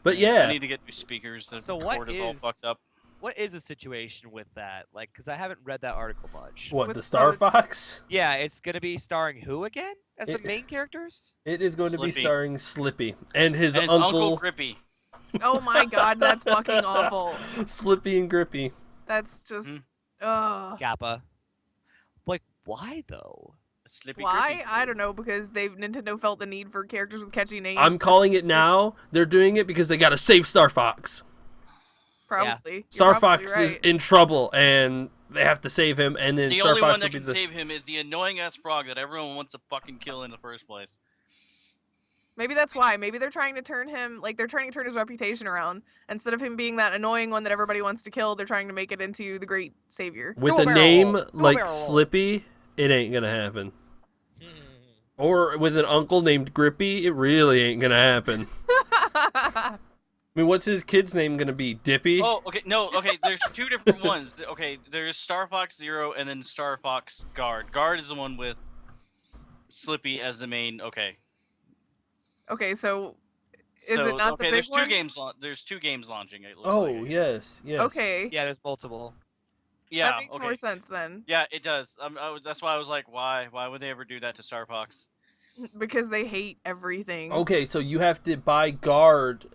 But I yeah, need to get new speakers. The So what cord is all is- fucked up. What is the situation with that? Like, because I haven't read that article much. what With the Star the- Fox? Yeah, it's gonna be starring who again as the It- main characters? It is going to be Slippy. starring Slippy and his And his Uncle Grippy. Oh my god, that's fucking awful. Slippy and Grippy. That's just Mhm. ugh. Kappa. Like, why though? Slippy Why? Grippy. I don't know, because Nintendo felt the need for characters with catchy names. I'm calling it now. They're doing it because they got to save Star Fox. Probably. You're Star probably Fox is right. in trouble, and they have to save him. And then The Star only Fox one that will be can the. save him is the annoying ass frog that everyone wants to fucking kill in the first place. Maybe that's why. Maybe they're trying to turn him, like, they're trying to turn his reputation around. Instead of him being that annoying one that everybody wants to kill, they're trying to make it into the great savior. With Dual a barrel name roll. Dual like barrel roll. Slippy, it ain't gonna happen. Or with an uncle named Grippy, it really ain't gonna happen. I mean, what's his kid's name gonna be? Dippy? Oh, okay, no, okay, there's two different ones. Okay, there's Star Fox Zero and then Star Fox Guard. Guard is the one with Slippy as the main. Okay. Okay, so is So, it not okay, the big there's one? two games. There's two games launching. It looks Oh, like. yes, yes. Okay, Yeah, there's multiple. Yeah. that makes okay. more sense then. Yeah, it does. That's why I was like, why? Why would they ever do that to Star Fox? Because they hate everything. Okay, so you have to buy Guard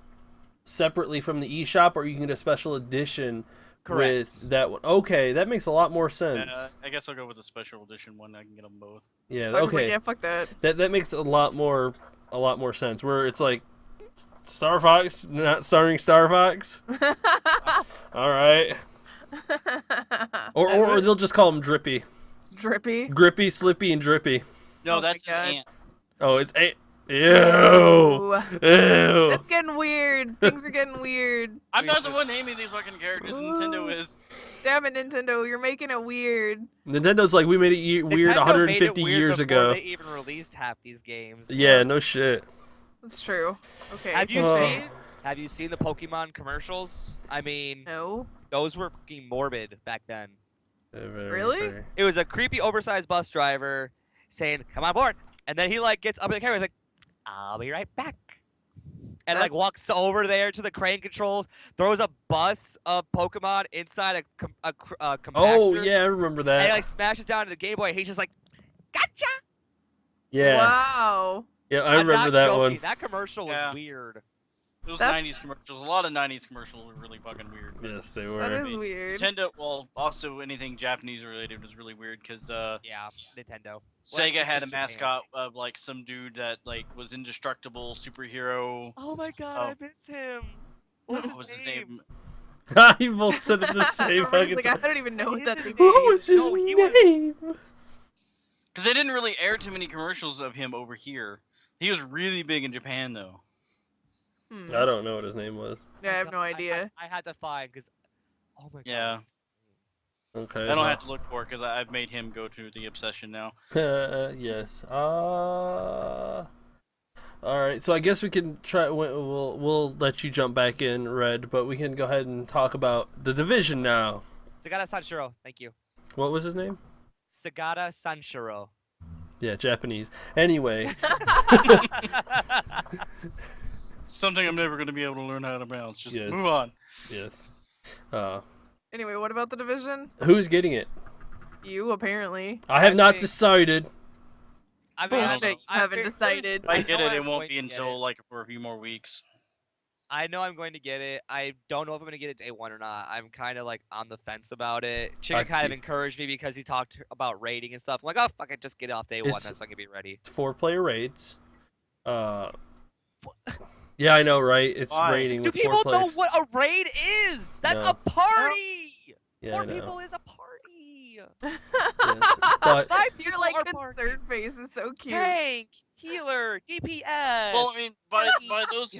separately from the eShop, or you can get a special edition Correct. with that one. Okay, that makes a lot more sense. I guess I'll go with the special edition one. I can get them both. Yeah, I was like, okay. yeah, fuck that. That makes a lot more sense. Where it's like Star Fox not starring Star Fox. All right. Or they'll just call him Drippy. Drippy. Grippy, Slippy, and Drippy. No, Oh my that's his God. aunt. Oh, it's ew. Ooh. Ew. That's getting weird. Things are getting weird. I'm not the one naming these fucking characters. Nintendo is. Damn it, Nintendo, you're making it weird. Nintendo's like, we made it weird Nintendo 150 made it weird years before ago. They even released half these games. Yeah, no shit. That's true. Okay. Have you Oh. seen? Have you seen the Pokemon commercials? I mean, No. those were fucking morbid back then. Really? It was a creepy, oversized bus driver saying, "Come on board," and then he like gets up in the camera. He's like, "I'll be right back," and like That's- walks over there to the crane controls, throws a bus of Pokemon inside a compactor. Oh, yeah, I remember And he that. like smashes down to the Game Boy. And he's just like, "Gotcha!" Yeah. Wow. Yeah, I I'm remember not that joking. one. That commercial was Yeah. weird. Those That- 90s commercials, a lot of 90s commercials were really fucking weird. but Yes, they That were. is weird. Nintendo, well, also anything Japanese related was really weird because Yeah, Nintendo. Sega Well, had a it's Japan. mascot of like some dude that like was indestructible superhero. Oh my god, Oh. I miss him. What's What was his name? You both said it the same Everybody's fucking like, time. I don't even know what that His thing What is. was his No, he was- name? Because they didn't really air too many commercials of him over here. He was really big in Japan though. I don't know what his name was. Yeah, I have no idea. I had to find because, oh my god. Yeah. Okay. I don't have to look for it because I've made him go to the obsession now. Yes. All right. So I guess we can try. We'll let you jump back in, Red, but we can go ahead and talk about the Division now. Sagata Sanshiro, thank you. What was his name? Sagata Sanshiro. Yeah, Japanese. Anyway, Something I'm never going to be able to learn how to pronounce. Just Yes. move on. yes. Anyway, what about the division? Who's getting it? You, apparently. I have not think- decided. I mean, Bullshit, you haven't decided. If I I get know it, it I'm won't going be to get until it. like for a few more weeks. I know I'm going to get it. I don't know if I'm going to get it day one or not. I'm kind of like on the fence about it. Chicken kind of feel- encouraged me because he talked about rating and stuff. I'm like, oh, fuck it, just get it off day one. It's- That's not going to be ready. It's 4-player raids. Yeah, I know, right? It's Why? raiding Do with 4 people know players. what a raid is? That's No. a party! Yeah, 4 I know. people is a party! Yes. But 5 Your people like are concerned parties. face is so cute. Tank, healer, DPS. Well, I mean, by party.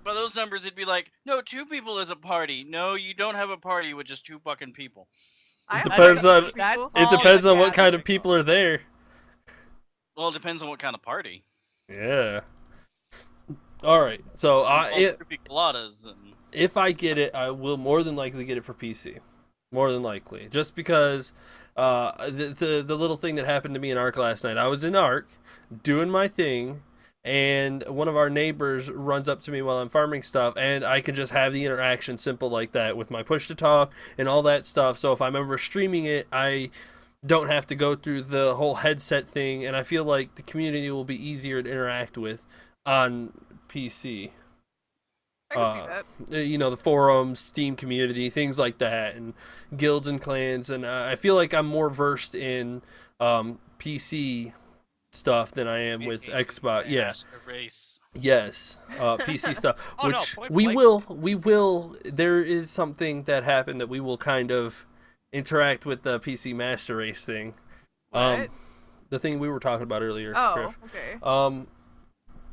those numbers, it'd be like, no, 2 people is a party. No, you don't have a party with just 2 fucking people. I It have depends other on- people. That's it all depends the on what kind of gathering people are there. Well, it depends on what kind of party. Yeah. All right. So Creepy coladas and if I get it, I will more than likely get it for PC. More than likely, just because the little thing that happened to me in Ark last night. I was in Ark doing my thing, and one of our neighbors runs up to me while I'm farming stuff, and I can just have the interaction simple like that with my push to talk and all that stuff. So if I'm ever streaming it, I don't have to go through the whole headset thing, and I feel like the community will be easier to interact with on PC. I can see that. You know, the forums, Steam community, things like that, and guilds and clans, and I feel like I'm more versed in PC stuff than I am with Xbox. Yeah, Master Race. yes, PC stuff, Oh, no, which point we blank. will. There is something that happened that we will kind of interact with the PC Master Race thing. What? The thing we were talking about earlier. Oh, Griff. okay.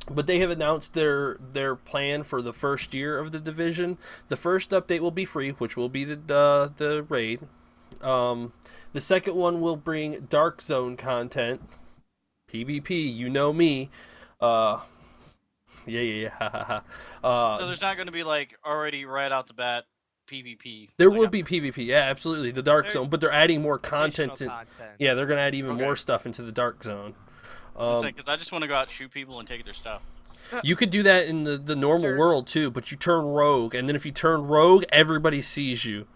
But they have announced their plan for the first year of the division. The first update will be free, which will be the raid. The second one will bring Dark Zone content, PvP. You know me. Yeah. So there's not going to be like already right out the bat PvP. There Like, will be PvP. Yeah, absolutely. The Dark There- Zone, but they're adding more Additional content. content. Yeah, they're gonna add even Okay. more stuff into the Dark Zone. because I just want to go out, shoot people, and take their stuff. You could do that in the normal Sure. world too, but you turn rogue, and then if you turn rogue, everybody sees you.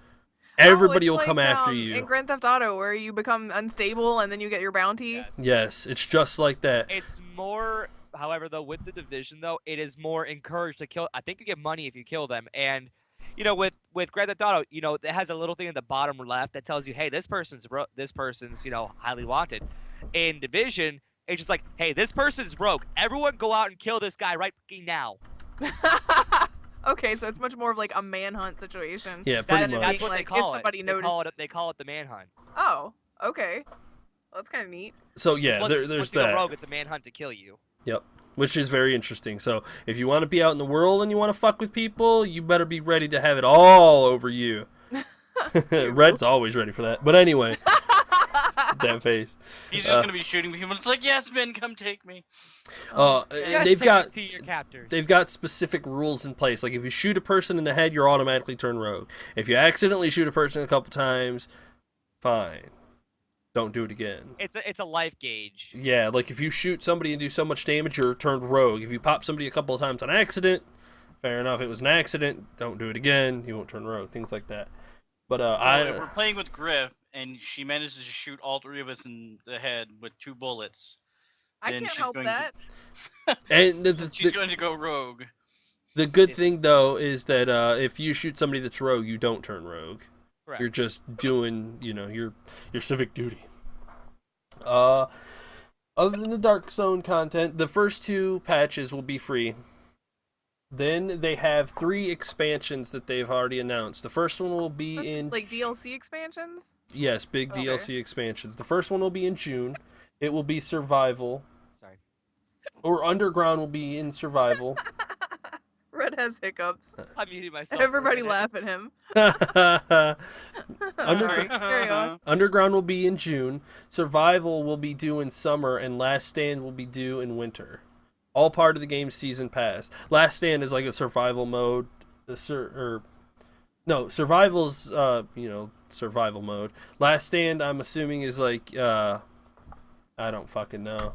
Everybody Oh, will it's come like, after In you. Grand Theft Auto, where you become unstable and then you get your bounty. Yes. Yes, it's just like that. It's more, however, though, with the division, though, it is more encouraged to kill. I think you get money if you kill them, and you know, with Grand Theft Auto, you know, it has a little thing in the bottom left that tells you, hey, this person's you know, highly wanted. In division, it's just like, hey, this person's broke. Everyone go out and kill this guy right fucking now. Okay, so it's much more of like a manhunt situation. Yeah, Rather pretty than much. That's what being they like, if call it. somebody They call it the manhunt. Oh, okay. Well, that's kind of neat. So yeah, Once, there's once you go that. rogue, it's a manhunt to kill you. Yep, which is very interesting. So if you want to be out in the world and you want to fuck with people, you better be ready to have it all over you. Red's always ready for that. But anyway, that face. He's just gonna be shooting people. It's like, yes, men, come take me. Yes, they've take got me to your captors. they've got specific rules in place. Like if you shoot a person in the head, you're automatically turned rogue. If you accidentally shoot a person a couple times, fine, don't do it again. It's a life gauge. Yeah, like if you shoot somebody and do so much damage, you're turned rogue. If you pop somebody a couple of times on accident, fair enough, it was an accident. Don't do it again. You won't turn rogue. Things like that. But We're playing with Grif, and she manages to shoot all 3 of us in the head with 2 bullets. I Then can't she's help going that. and She's going to go rogue. the good thing though is that if you shoot somebody that's rogue, you don't turn rogue. Correct. You're just doing, your civic duty. Other than the Dark Zone content, the first 2 patches will be free. Then they have 3 expansions that they've already announced. The first one will be in like DLC expansions. yes, big Okay. DLC expansions. The first one will be in June. It will be survival, Sorry. or Underground will be in survival. Red has hiccups. I'm muting myself. Everybody for a laugh at him. Underground. Carry on. Underground will be in June. Survival will be due in summer, and Last Stand will be due in winter. All part of the game's season pass. Last Stand is like a survival mode. Survival's survival mode. Last Stand, I'm assuming, is like I don't fucking know.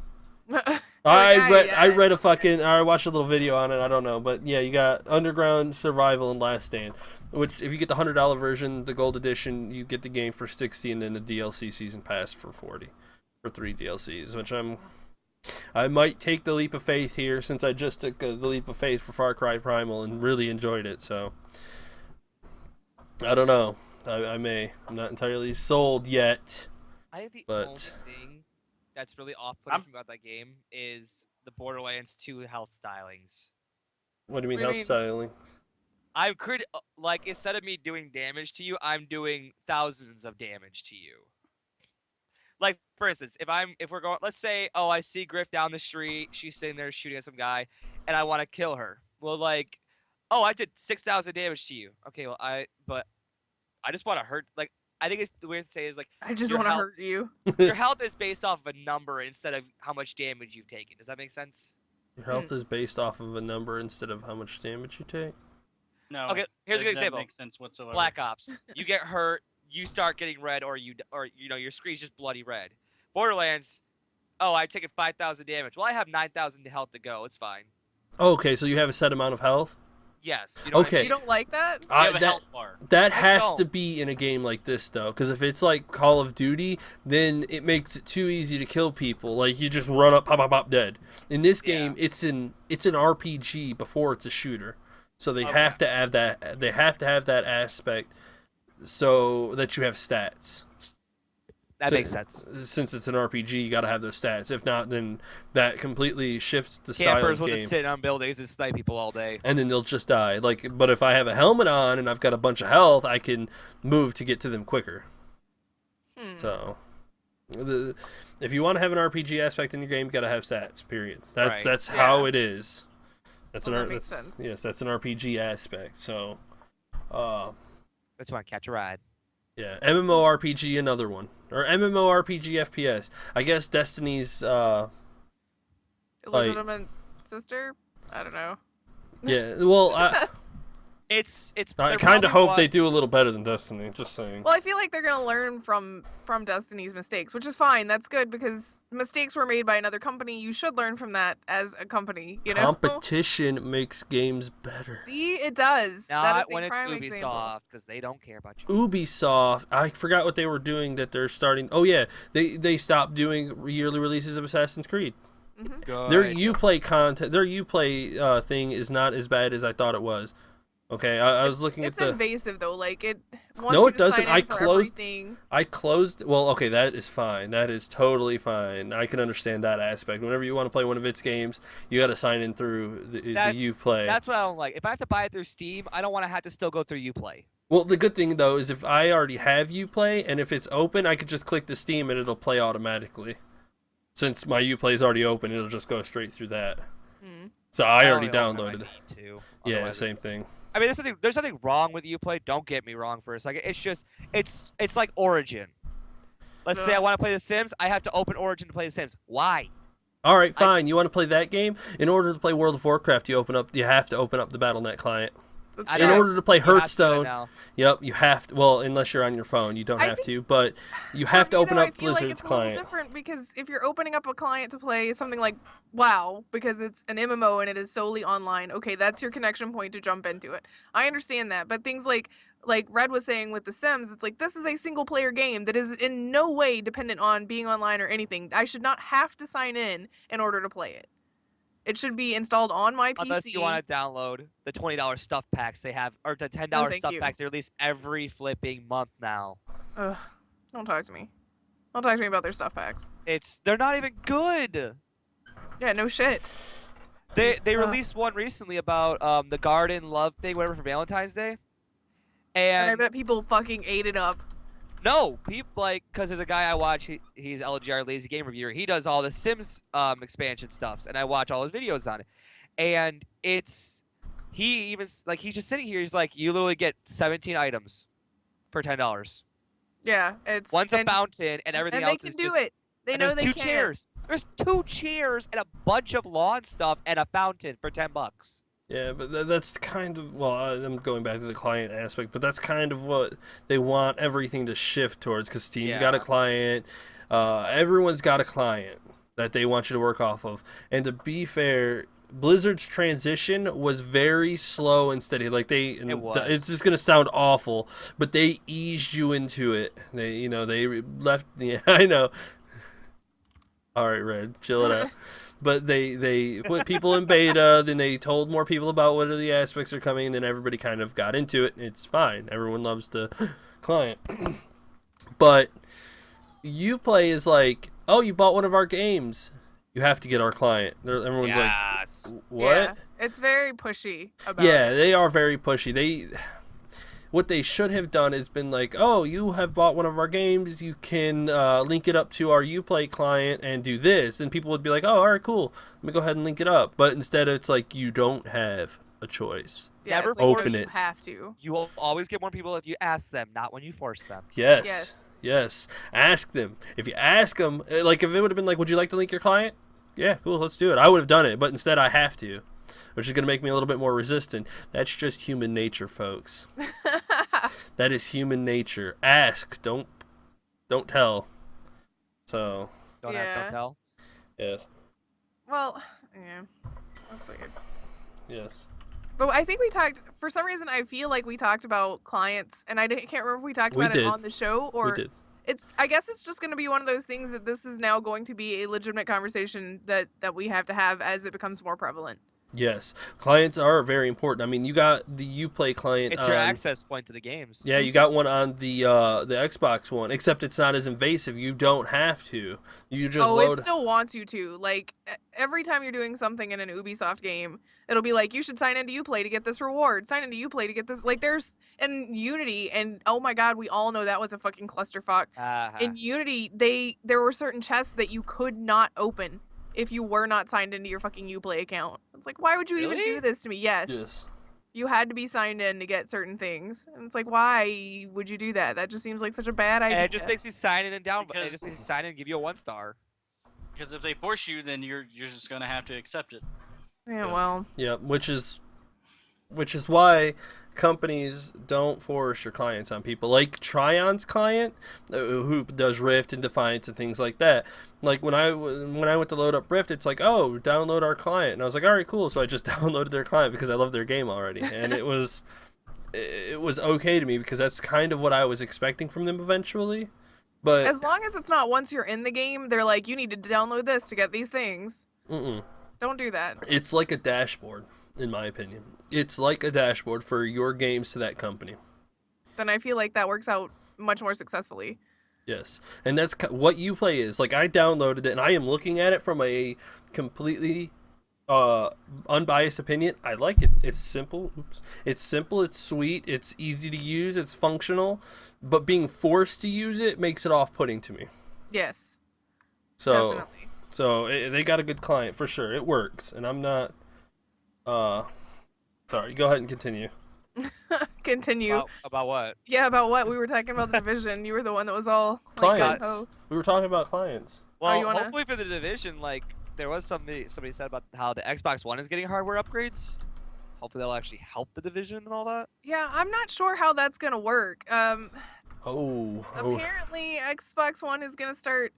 I watched a little video on it. I don't know, but yeah, you got Underground, Survival, and Last Stand. Which, if you get the $100 version, the Gold Edition, you get the game for $60, and then the DLC season pass for $40 for 3 DLCs. Which I might take the leap of faith here, since I just took the leap of faith for Far Cry Primal and really enjoyed it. So I don't know. I may. I'm not entirely sold yet. I think the But- only thing that's really off-putting about that game is the Borderlands 2 health stylings. What do you mean What do health you styling? I'm like, instead of me doing damage to you, I'm doing thousands of damage to you. Like, for instance, if we're going, let's say, oh, I see Grif down the street, she's sitting there shooting at some guy, and I want to kill her. Well, like, oh, I did 6,000 damage to you. Okay, well, I just want to hurt. Like, I think the way to say it is like, I just your want to health- hurt you. your health is based off of a number instead of how much damage you've taken. Does that make sense? Your health is based off of a number instead of how much damage you take. No. Okay, here's a good that example. makes sense whatsoever. Black Ops. You get hurt, you start getting red, or your screen's just bloody red. Borderlands. Oh, I've taken 5,000 damage. Well, I have 9,000 health to go. It's fine. Okay, so you have a set amount of health? Yes. You know what I Okay. mean? You don't like that? You have a that health bar. that I has don't. to be in a game like this, though, because if it's like Call of Duty, then it makes it too easy to kill people. Like, you just run up, pop, pop, pop, dead. In this game, it's an RPG before it's a shooter, so they have to have that. They have to have that aspect so that you have stats. That So- makes sense. Since it's an RPG, you got to have those stats. If not, then that completely shifts the style Campers of will game. just sit on buildings and snipe people all day. And then they'll just die. But if I have a helmet on and I've got a bunch of health, I can move to get to them quicker. So, if you want to have an RPG aspect in your game, you got to have stats. Period. Right. That's Yeah. how it is. That's Well, an that makes sense. Yes, that's an RPG aspect. So, That's why I catch a ride. yeah, MMORPG, another one, or MMORPG FPS. I guess Destiny's. Illegitimate sister? I don't know. Yeah. Well, I It's. kind of hope they do a little better than Destiny. Just saying. Well, I feel like they're gonna learn from Destiny's mistakes, which is fine. That's good because mistakes were made by another company. You should learn from that as a company. You know. Competition makes games better. See, it does. that Not is a when it's prime example. Ubisoft, because they don't care about you. Ubisoft, I forgot what they were doing that they're starting. Oh yeah, they stopped doing yearly releases of Assassin's Creed. Their Uplay content, their Uplay thing is not as bad as I thought it was. Okay, I was looking It's at the. invasive though. Like it. Wants No, you it to doesn't. sign in I for closed- everything. I closed. Well, okay, that is fine. That is totally fine. I can understand that aspect. Whenever you want to play one of its games, you got to sign in through the Uplay. That's what I don't like. If I have to buy it through Steam, I don't want to have to still go through Uplay. Well, the good thing though is if I already have Uplay and if it's open, I could just click the Steam and it'll play automatically. Since my Uplay is already open, it'll just go straight through that. Hmm. So I don't already really know if I downloaded it. need to, Yeah, otherwise same thing. I mean, there's nothing wrong with Uplay. Don't get me wrong for a second. It's just it's like Origin. Let's say I want to play The Sims. I have to open Origin to play The Sims. Why? All right, fine. You want to play that game? In order to play World of Warcraft, you have to open up the Battle.net client. That's In true. order to play You have to do it Hearthstone, now. yep, you have to. Well, unless you're on your phone, you don't I have think- to. But you For have to me, open though, up I feel like Blizzard's it's a little client. different because if you're opening up a client to play something like WoW, because it's an MMO and it is solely online, okay, that's your connection point to jump into it. I understand that, but things like Red was saying with The Sims, it's like this is a single player game that is in no way dependent on being online or anything. I should not have to sign in order to play it. It should be installed on my PC. Unless you want to download the $20 stuff packs they have, or the $10 No, thank stuff you. packs they release every flipping month now. Ugh, don't talk to me. Don't talk to me about their stuff packs. They're not even good. Yeah, no shit. They Ugh. released one recently about the garden love thing, whatever, for Valentine's Day. And I And bet people fucking ate it up. no, people because there's a guy I watch. He's LGR Lazy Game Reviewer. He does all the Sims expansion stuffs, and I watch all his videos on it. And he even he's just sitting here. He's like, you literally get 17 items for $10. Yeah, it's One's a fountain, and everything and they else can is do just. it. They And know there's they two can. chairs. There's 2 chairs and a bunch of lawn stuff and a fountain for $10. Yeah, but that's kind of, well, I'm going back to the client aspect, but that's kind of what they want everything to shift towards, because Steam's got a Yeah. client, everyone's got a client that they want you to work off of. And to be fair, Blizzard's transition was very slow and steady. Like was. It's just gonna sound awful, but they eased you into it. They left. Yeah, I know. All right, Red, chill it out. But they put people in beta, then they told more people about what are the aspects are coming, and then everybody kind of got into it. It's fine. Everyone loves the client. But Uplay is like, oh, you bought one of our games. You have to get our client. Everyone's Yes. like, what? Yeah, it's very pushy about Yeah, it. they are very pushy. What they should have done is been like, oh, you have bought one of our games, you can link it up to our Uplay client and do this. And people would be like, oh, all right, cool. Let me go ahead and link it up. But instead, it's like, you don't have a choice. Yeah, Never it's like open you it. have to. You will always get more people if you ask them, not when you force them. Yes. Yes. Yes. Ask them. If you ask them, like if it would have been like, would you like to link your client? Yeah, cool, let's do it. I would have done it, but instead I have to, which is going to make me a little bit more resistant. That's just human nature, folks. That is human nature. Ask, don't tell. So, Don't ask, Yeah. don't tell. yeah. Well, yeah, that's weird. Yes. But I think we talked. For some reason, I feel like we talked about clients, and can't remember if we talked We about did. it on the show or. We did. I guess it's just going to be one of those things that this is now going to be a legitimate conversation that we have to have as it becomes more prevalent. Yes. Clients are very important. I mean, you got the Uplay client It's your on- access point to the games. Yeah, you got one on the Xbox One, except it's not as invasive. You don't have to. You just load. It still wants you to. Like, every time you're doing something in an Ubisoft game, it'll be like, you should sign into Uplay to get this reward. Sign into Uplay to get this. Like, there's in Unity, and oh my god, we all know that was a fucking clusterfuck. Uh-huh. In Unity, there were certain chests that you could not open if you were not signed into your fucking Uplay account. It's like, why would you even Really? do this to me? Yes. Yes. You had to be signed in to get certain things. And it's like, why would you do that? That just seems like such a bad idea. And it just makes me sign in and down. It Because- just makes me sign in and give you a 1-star. Because if they force you, then you're just gonna have to accept it. Yeah, well. Yeah, which is why companies don't force your clients on people. Like Trion's client, who does Rift and Defiance and things like that. Like when I went to load up Rift, it's like, oh, download our client, and I was like, all right, cool. So I just downloaded their client because I love their game already, and it was okay to me because that's kind of what I was expecting from them eventually. But As long as it's not once you're in the game, they're like, you need to download this to get these things. Don't do that. it's like a dashboard, in my opinion. It's like a dashboard for your games to that company. Then I feel like that works out much more successfully. Yes, and that's what Uplay is. Like, I downloaded it, and I am looking at it from a completely unbiased opinion. I like it. It's simple. It's simple. It's sweet. It's easy to use. It's functional. But being forced to use it makes it off-putting to me. Yes, So, definitely. They got a good client for sure. It works, and I'm not. Sorry. Go ahead and continue. Continue. About what? Yeah, about what? We were talking about the Division. You were the one that was all like, Clients. gung-ho. We were talking about clients. Well, you wanna- hopefully for the Division, like there was somebody said about how the Xbox One is getting hardware upgrades. Hopefully that'll actually help the Division and all that. Yeah, I'm not sure how that's gonna work. Oh. Apparently Xbox One is gonna start.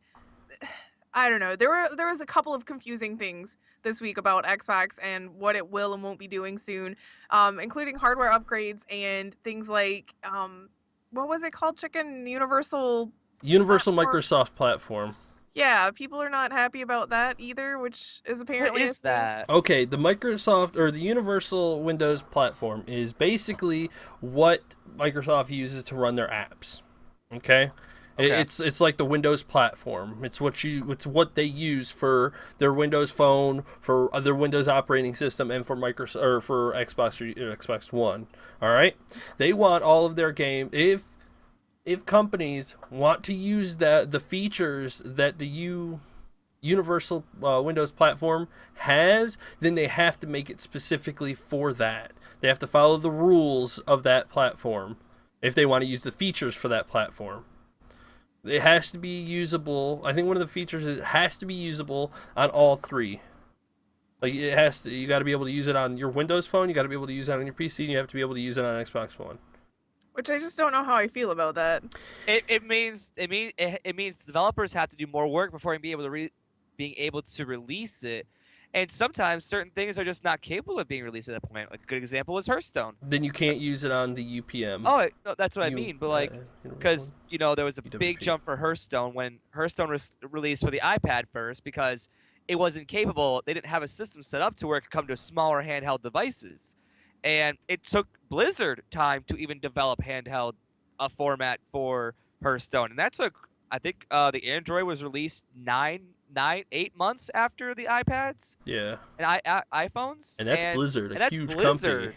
I don't know. There was a couple of confusing things this week about Xbox and what it will and won't be doing soon, including hardware upgrades and things like what was it called? Chicken Universal platform? Microsoft platform. Yeah, people are not happy about that either, which is apparently What a is thing. that? Okay, the Microsoft or the Universal Windows platform is basically what Microsoft uses to run their apps. Okay? Okay. It's like the Windows platform. It's what they use for their Windows Phone, for their Windows operating system, and for Microsoft or for Xbox One. All right, they want all of their game. If companies want to use the features that the Universal Windows platform has, then they have to make it specifically for that. They have to follow the rules of that platform if they want to use the features for that platform. It has to be usable. I think one of the features is it has to be usable on all three. Like it has to. You got to be able to use it on your Windows Phone. You got to be able to use it on your PC. And you have to be able to use it on Xbox One. Which I just don't know how I feel about that. It means developers have to do more work before being able to release it, and sometimes certain things are just not capable of being released at that point. Like a good example was Hearthstone. Then you can't use it on the UPM. Oh, no, that's what I mean. But like, because Universal? there was a big UWP. jump for Hearthstone when Hearthstone was released for the iPad first because it wasn't capable. They didn't have a system set up to where it could come to smaller handheld devices, and it took Blizzard time to even develop handheld format for Hearthstone, and that took, I think, the Android was released 8 months after the iPads Yeah. and iPhones, And that's Blizzard, and a that's huge Blizzard. company.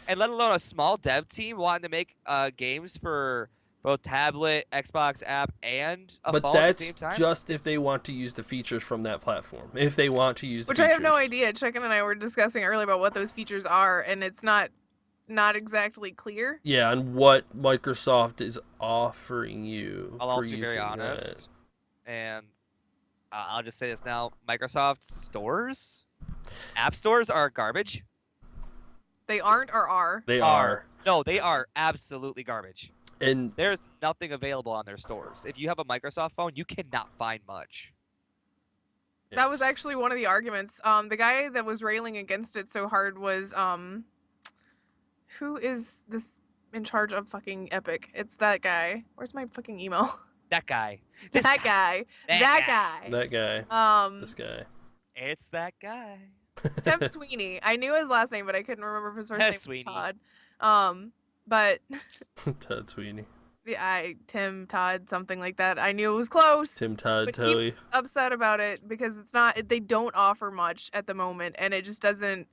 And let alone a small dev team wanting to make games for both tablet, Xbox app, and a But phone at the that's same time. just if they want to use the features from that platform. If they want to use the Which features. I have no idea. Chicken and I were discussing earlier about what those features are, and it's not exactly clear. Yeah, and what Microsoft is offering you I'll for also be using very honest, and I'll just say this now: Microsoft stores, app stores are garbage. They aren't or are. They are. No, they are absolutely garbage. And There's nothing available on their stores. If you have a Microsoft phone, you cannot find much. That was yes. actually one of the arguments. The guy that was railing against it so hard was who is this in charge of fucking Epic? It's that guy. Where's my fucking email? That guy. That guy. That guy. that guy. This guy. It's that guy. Tim Sweeney. I knew his last name, but I couldn't remember if his first Tim name was Sweeney. Todd. But Todd Sweeney. Tim Todd, something like that. I knew it was close. Tim Todd But Toey. he's upset about it because it's not. They don't offer much at the moment, and it just doesn't.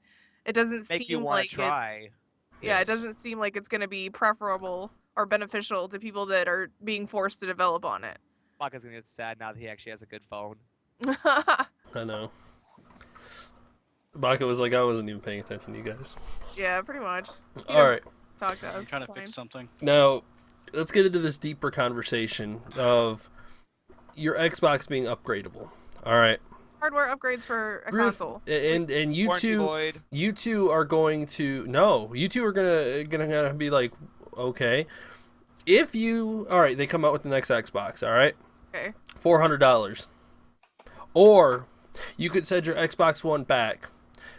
It doesn't Make you seem wanna like try. it's. Yeah, it Yes. doesn't seem like it's going to be preferable or beneficial to people that are being forced to develop on it. Baka's gonna get sad now that he actually has a good phone. I know. Baka was like, I wasn't even paying attention to you guys. Yeah, pretty much. All right. Talk to us. I'm trying to it's fix something. Now, let's get into this deeper conversation of your Xbox being upgradable. All right. Hardware upgrades for a Grif, console. and you Warranty two void. you two are going to gonna be like, okay, if you all right, they come out with the next Xbox, all right, Okay. $400, or you could send your Xbox One back,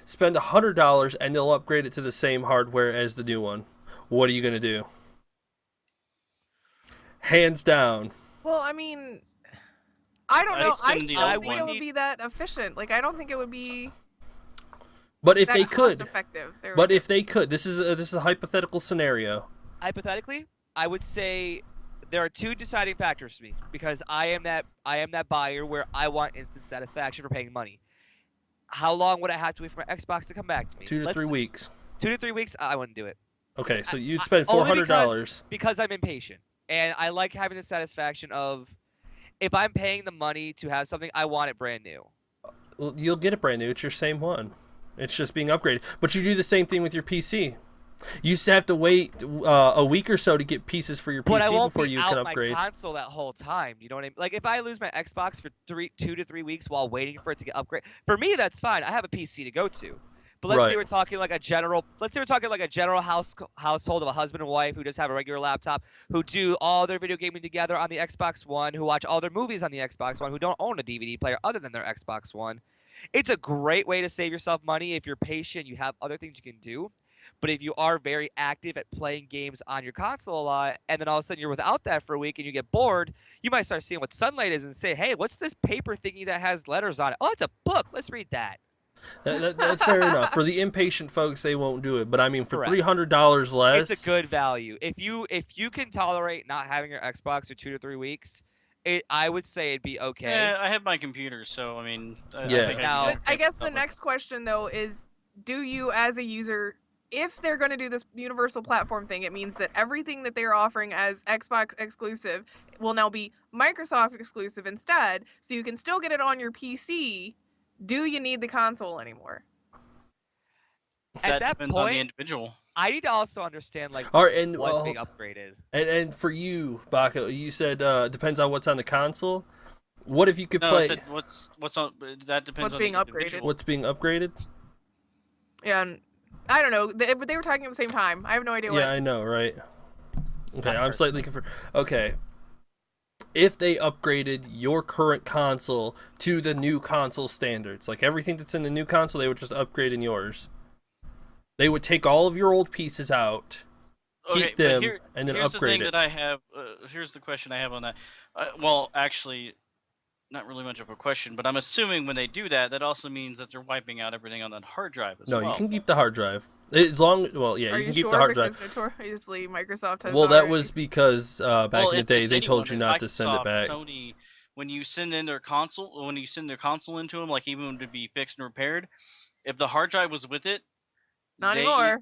spend $100, and they'll upgrade it to the same hardware as the new one. What are you gonna do? Hands down. Well, I mean, I don't I'd know. I send the still old think it one. would be that efficient. Like, I don't think it would be But if that they could, cost-effective. There we but go. if they could, this is a hypothetical scenario. Hypothetically, I would say there are two deciding factors for me because I am that buyer where I want instant satisfaction for paying money. How long would I have to wait for my Xbox to come back to me? 2 to 3 weeks. 2 to 3 weeks. I wouldn't do it. Okay, so you'd I- spend only $400. because I'm impatient and I like having the satisfaction of if I'm paying the money to have something, I want it brand new. Well, you'll get it brand new. It's your same one. It's just being upgraded. But you do the same thing with your PC. You used to have to wait a week or so to get pieces for your But I PC won't before be you out can my upgrade. console that whole time. You know what I mean? Like if I lose my Xbox for 2 to 3 weeks while waiting for it to get upgraded, for me that's fine. I have a PC to go to. But let's say Right. we're talking like a general. Let's say we're talking like a general household of a husband and wife who just have a regular laptop, who do all their video gaming together on the Xbox One, who watch all their movies on the Xbox One, who don't own a DVD player other than their Xbox One. It's a great way to save yourself money if you're patient. You have other things you can do. But if you are very active at playing games on your console a lot, and then all of a sudden you're without that for a week and you get bored, you might start seeing what Sunlight is and say, hey, what's this paper thingy that has letters on it? Oh, it's a book. Let's read that. That's fair enough. For the impatient folks, they won't do it. But I mean, for Correct. $300 less, It's a good value. If you can tolerate not having your Xbox for 2 to 3 weeks, I would say it'd be okay. Yeah, I have my computer, so I mean, I Yeah. think Now- I, But can I guess the cover it. next question though is, do you as a user, if they're going to do this universal platform thing, it means that everything that they're offering as Xbox exclusive will now be Microsoft exclusive instead, so you can still get it on your PC. Do you need the console anymore? At That that depends on the point, individual. I need to also understand like All right, and what's being upgraded. and for you, Baka, you said depends on what's on the console. What if you could No, play I said what's on. That depends What's on being the upgraded. individual. what's being upgraded? Yeah, and I don't know. They were talking at the same time. I have no idea what. Yeah, I know, right? Okay, Not I'm hurt. slightly confused. Okay. If they upgraded your current console to the new console standards, like everything that's in the new console, they would just upgrade in yours. They would take all of your old pieces out, keep but them, and then here's the upgrade thing it. that I have. Here's the question I have on that. Well, actually, not really much of a question, but I'm assuming when they do that, that also means that they're wiping out everything on that hard drive as No, well. you can keep the hard drive. As long, well, yeah, Are you can you keep sure? the hard Because drive. notoriously Microsoft has. Well, that already- was because back Well, in the it's day they told anyone you at not to send it Microsoft, back. Sony, when you send in their console, when you send their console into them, like even to be fixed and repaired, if the hard drive was with it, Not they- anymore.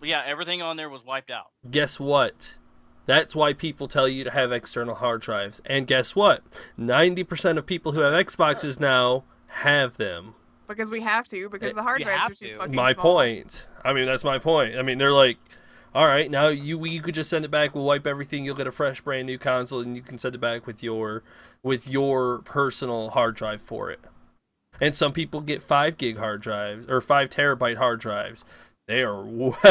Yeah, everything on there was wiped out. Guess what? That's why people tell you to have external hard drives. And guess what? 90% of people who have Xboxes now have them. Because we have to. Because the hard You drives have are too to. fucking My small. point. I mean, that's my point. I mean, they're like, all right, now you could just send it back. We'll wipe everything. You'll get a fresh, brand new console, and you can send it back with your personal hard drive for it. And some people get 5 gig hard drives or 5 terabyte hard drives. They are well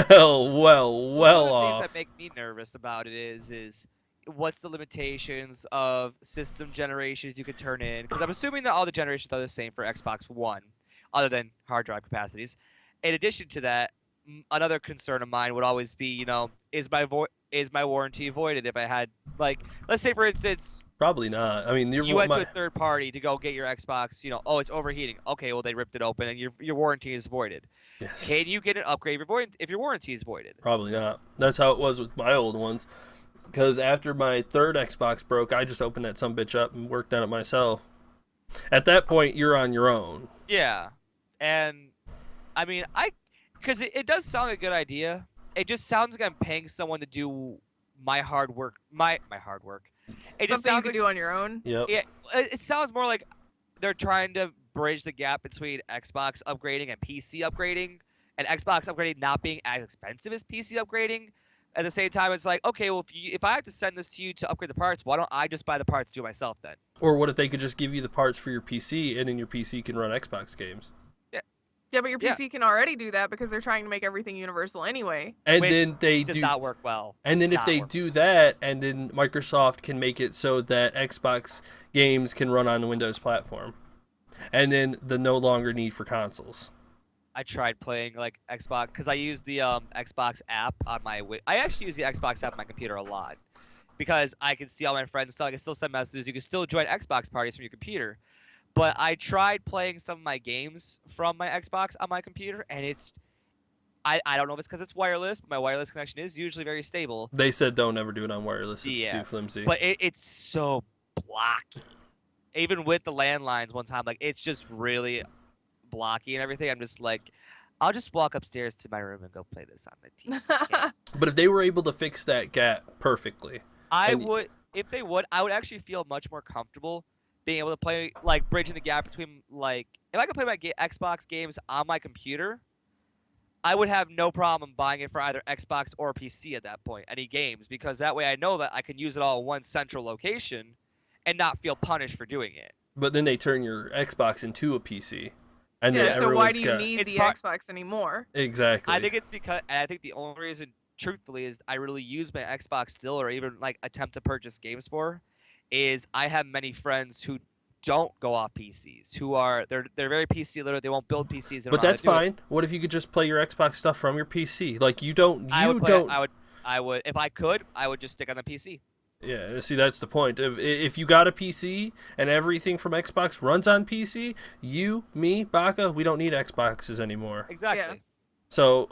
One of the off. things that make me nervous about it is what's the limitations of system generations you could turn in? Because I'm assuming that all the generations are the same for Xbox One, other than hard drive capacities. In addition to that, another concern of mine would always be, is my warranty voided if I had, like, let's say for instance, Probably not. I mean, you went to a third party to go get your Xbox, oh, it's overheating. Okay, well they ripped it open and your warranty is voided. Yes. Can you get an upgrade if your warranty is voided? Probably not. That's how it was with my old ones. Because after my third Xbox broke, I just opened that sumbitch up and worked on it myself. At that point, you're on your own. Yeah, and I mean, because it does sound like a good idea. It just sounds like I'm paying someone to do my hard work. My hard work. It just Something you sounds can like, do on your own. Yep. Yeah, it sounds more like they're trying to bridge the gap between Xbox upgrading and PC upgrading, and Xbox upgrading not being as expensive as PC upgrading. At the same time, it's like, okay, well, if I have to send this to you to upgrade the parts, why don't I just buy the parts to do it myself then? Or what if they could just give you the parts for your PC, and then your PC can run Xbox games? Yeah, but your Yeah. PC can already do that because they're trying to make everything universal anyway. And Which then they Does do. not work well. And then Does if not they work. do that, and then Microsoft can make it so that Xbox games can run on the Windows platform, and then the no longer need for consoles. I tried playing like Xbox because I use the Xbox app on my. I actually use the Xbox app on my computer a lot because I can see all my friends stuff. I can still send messages. You can still join Xbox parties from your computer. But I tried playing some of my games from my Xbox on my computer, and it's. I don't know if it's because it's wireless, but my wireless connection is usually very stable. They said don't ever do it on wireless. It's Yeah, too flimsy. But it's so blocky. Even with the landlines one time, like it's just really blocky and everything. I'm just like, I'll just walk upstairs to my room and go play this on the TV. Yeah. But if they were able to fix that gap perfectly, I And- would, if they would, I would actually feel much more comfortable being able to play, like bridging the gap between, like, if I could play my Xbox games on my computer, I would have no problem buying it for either Xbox or PC at that point, any games, because that way I know that I can use it all in one central location and not feel punished for doing it. But then they turn your Xbox into a PC, and then Yeah, so why everyone's do you got need It's the part- Xbox anymore? exactly. I think it's because I think the only reason, truthfully, is I really use my Xbox still, or even like attempt to purchase games for, is I have many friends who don't go off PCs, who are they're very PC literate. They won't build PCs. They don't But know how that's to do it. fine. What if you could just play your Xbox stuff from your PC? Like you don't. I You would play. don't. I would if I could. I would just stick on the PC. Yeah, see, that's the point. If you got a PC and everything from Xbox runs on PC, you, me, Baka, we don't need Xboxes anymore. Exactly. So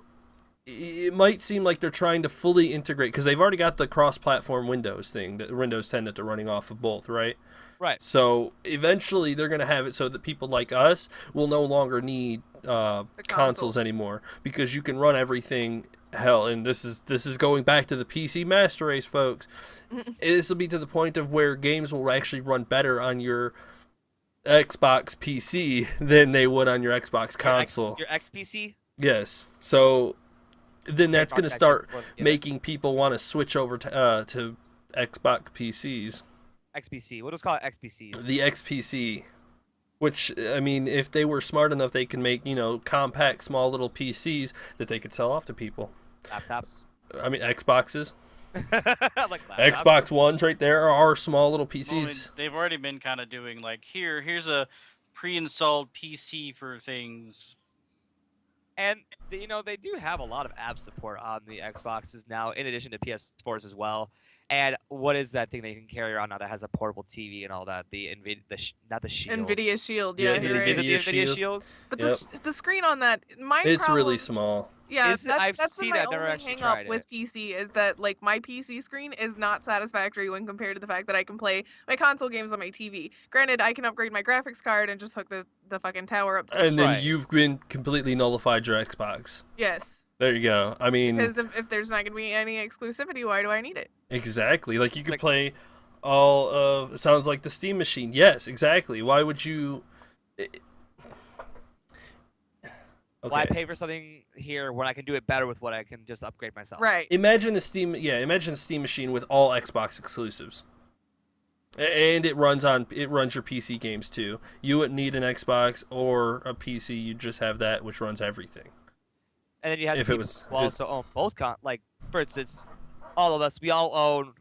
it might seem like they're trying to fully integrate because they've already got the cross-platform Windows thing, the Windows 10 that they're running off of both, right? Right. So eventually they're going to have it so that people like us will no longer need consoles consoles. anymore because you can run everything. Hell, and this is going back to the PC Master Race, folks. This will be to the point of where games will actually run better on your Xbox PC than they would on your Xbox console. Your XPC. Yes. So then that's going to start Yeah. making people want to switch over to Xbox PCs. XPC. What is called XPCs? The XPC, which I mean, if they were smart enough, they can make compact, small little PCs that they could sell off to people. Laptops. I mean, Xboxes, Like laptops. Xbox Ones, right there are small little Well, PCs. they've already been kind of doing like here's a pre-installed PC for things. And they do have a lot of app support on the Xboxes now, in addition to PS4s as well. And what is that thing that you can carry around now that has a portable TV and all that? The NVIDIA, not the Shield. NVIDIA Shield, Yeah, yeah, the you're right. Is it the NVIDIA NVIDIA Shield. Shields? But Yep. the screen on that, my It's problem, really small. yeah, Is it? I've that's seen been it, my I've never only actually hang up tried with it. PC is that like my PC screen is not satisfactory when compared to the fact that I can play my console games on my TV. Granted, I can upgrade my graphics card and just hook the fucking tower up to the And then Right. you've been completely nullified your Xbox. Yes. There you go. I mean, Because if there's not going to be any exclusivity, why do I need it? exactly. Like you could like- play all of. It sounds like the Steam machine. Yes, exactly. Why would you? Why Okay. pay for something here when I can do it better with what I can just upgrade myself? Right. Imagine a Steam. Yeah, imagine a Steam machine with all Xbox exclusives. And it runs your PC games too. You wouldn't need an Xbox or a PC. You just have that, which runs everything. And then you have If people it was- who also own both like for instance, all of us we all own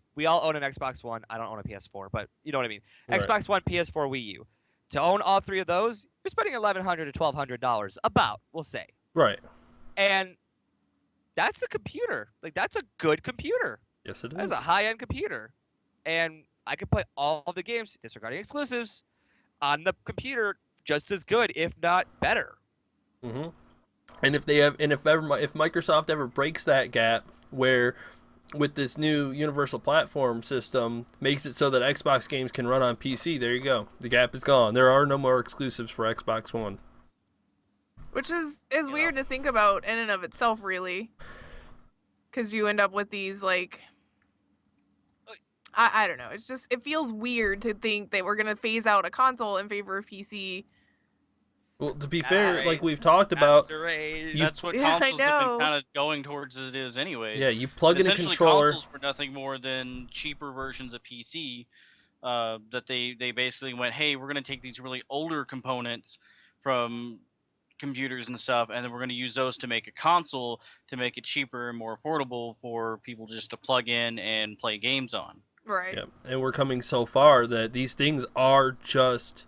an Xbox One. I don't own a PS4, but you know what I mean. Right. Xbox One, PS4, Wii U. To own all three of those, you're spending $1,100 to $1,200 about, we'll say. Right. And that's a computer. Like that's a good computer. Yes, it That's is. a high-end computer. And I can play all of the games, disregarding exclusives, on the computer just as good, if not better. Mm-hmm. And if Microsoft ever breaks that gap, where with this new universal platform system makes it so that Xbox games can run on PC, there you go. The gap is gone. There are no more exclusives for Xbox One. Which is weird to think about in and of itself, really. Because you end up with these, like... I don't know. It feels weird to think that we're going to phase out a console in favor of PC. Well, to be fair, like Nice. we've talked about, Master Race. That's what Yeah, I consoles have been know. kind of going towards as it is anyway. yeah, you plug in a Essentially, controller. consoles were nothing more than cheaper versions of PC. That they basically went, hey, we're gonna take these really older components from computers and stuff, and then we're gonna use those to make a console to make it cheaper and more affordable for people just to plug in and play games on. Right. Yeah, and we're coming so far that these things are just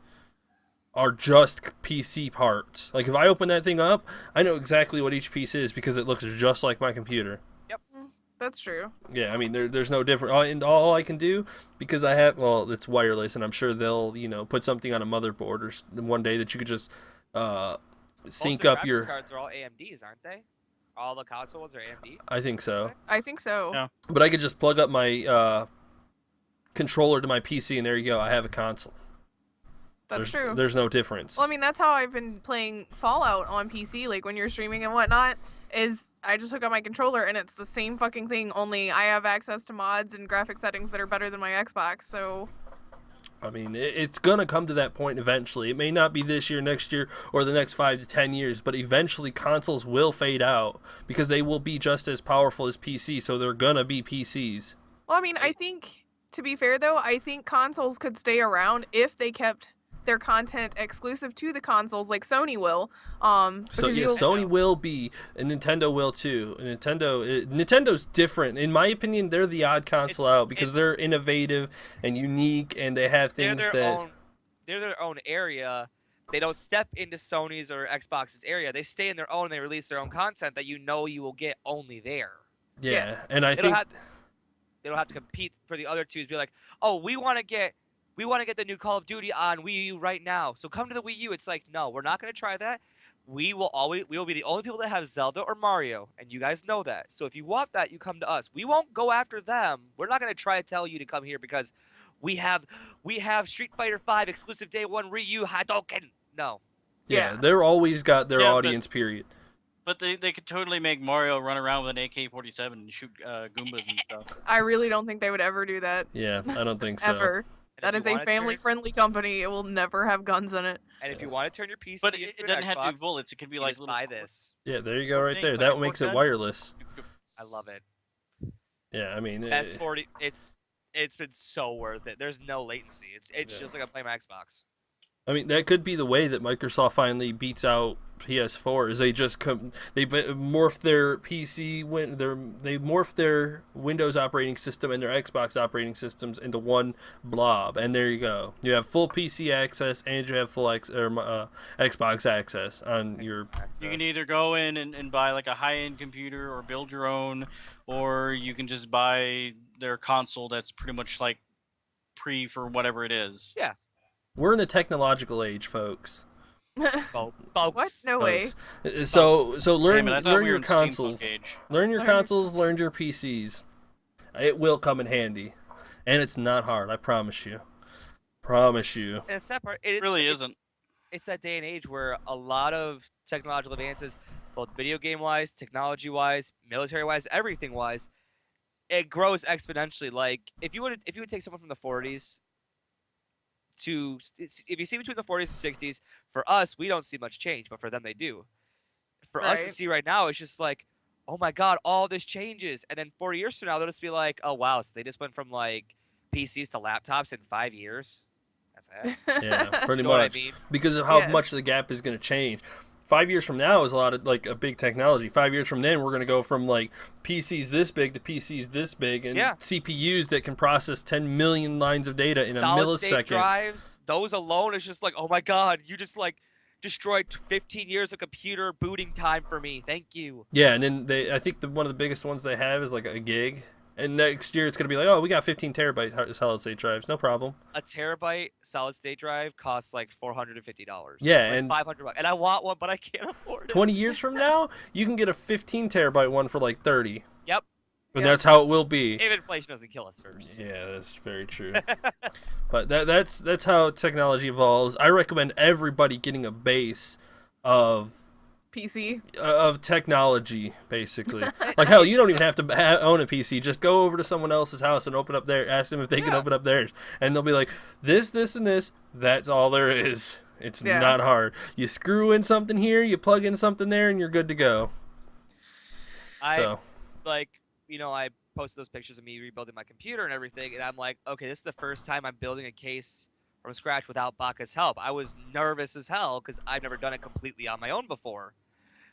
PC parts. Like if I open that thing up, I know exactly what each piece is because it looks just like my computer. That's true. Yeah, I mean there's no different. And all I can do because I have it's wireless, and I'm sure they'll put something on a motherboard one day that you could just sync Both the up graphics your. cards are all AMDs, aren't they? All the consoles are AMD. I think so, I think so. Yeah. but I could just plug up my controller to my PC, and there you go. I have a console. That's true. There's no difference. Well, I mean, that's how I've been playing Fallout on PC. Like when you're streaming and whatnot, is I just hook up my controller and it's the same fucking thing. Only I have access to mods and graphic settings that are better than my Xbox. So I mean, it's going to come to that point eventually. It may not be this year, next year, or the next 5 to 10 years, but eventually consoles will fade out because they will be just as powerful as PC, so they're going to be PCs. Well, I mean, I think, to be fair though, I think consoles could stay around if they kept their content exclusive to the consoles like Sony will. So yeah, Sony will be, and Nintendo will too. Nintendo's different. In my opinion, they're the odd console out because they're innovative and unique, and they have things they're their own area. They don't step into Sony's or Xbox's area. They stay in their own. They release their own content that you will get only there. Yeah, Yes. and I think they don't have to compete for the other two to be like, oh, we want to get the new Call of Duty on Wii U right now. So come to the Wii U. It's like, no, we're not going to try that. We will be the only people that have Zelda or Mario, and you guys know that. So if you want that, you come to us. We won't go after them. We're not going to try to tell you to come here because we have Street Fighter V exclusive day one Ryu Hadouken. No. Yeah, they're always got their audience, period. But they could totally make Mario run around with an AK-47 and shoot Goombas and stuff. I really don't think they would ever do that. Yeah, I don't think so. Ever. That is a family-friendly company. It will never have guns in it. And if you want to turn your PC But into it doesn't an have Xbox, to be bullets. It could be like just buy this. Yeah, there you go right there. things That like makes it Fortnite. wireless. I love it. Yeah, I mean... S40, it's been so worth it. There's no latency. It's just like I'm playing my Xbox. I mean, that could be the way that Microsoft finally beats out PS4 is they just they morph their they morph their Windows operating system and their Xbox operating systems into one blob, and there you go. You have full PC access and you have full Xbox access on your. You can either go in and buy like a high-end computer or build your own, or you can just buy their console that's pretty much like pre for whatever it is. Yeah. We're in a technological age, folks. Folks. What? No way. So learn Damn it, I thought we were your in steampunk consoles. age. Learn your consoles, learn your PCs. It will come in handy. And it's not hard, I promise you. Promise you. And it's that part. It really isn't. It's that day and age where a lot of technological advances, both video game wise, technology wise, military wise, everything wise, it grows exponentially. Like if you would take someone from the 40s if you see between the 40s and 60s, for us we don't see much change, but for them they do. For us to see right now, it's just like, oh my god, all this changes, and then 4 years from now they'll just be like, oh wow, so they just went from like PCs to laptops in 5 years. That's it. Yeah, pretty You know much. what I mean? Because of how much the gap is going to change. 5 years from now is a lot of like a big technology. 5 years from then, we're going to go from like PCs this big to PCs this big, and CPUs that can process 10 million lines of data in a millisecond. Solid-state drives, those alone is just like, oh my god, you just like destroyed 15 years of computer booting time for me. Thank you. Yeah, and then I think one of the biggest ones they have is like a gig. And next year it's going to be like, oh, we got 15 terabyte solid-state drives. No problem. A terabyte solid-state drive costs like $450. Yeah, like and $500. And I want one, but I can't afford it. 20 years from now, you can get a 15 terabyte one for like 30. Yep. And that's how it will be. If inflation doesn't kill us first. Yeah, that's very true. But that's how technology evolves. I recommend everybody getting a base of PC of technology, basically. Like hell, you don't even have to own a PC. Just go over to someone else's house and open up ask them if they can open up theirs, and they'll be like, this, and this. That's all there is. It's not hard. You screw in something here, you plug in something there, and you're good to go. I posted those pictures of me rebuilding my computer and everything, and I'm like, okay, this is the first time I'm building a case from scratch without Baka's help. I was nervous as hell because I've never done it completely on my own before.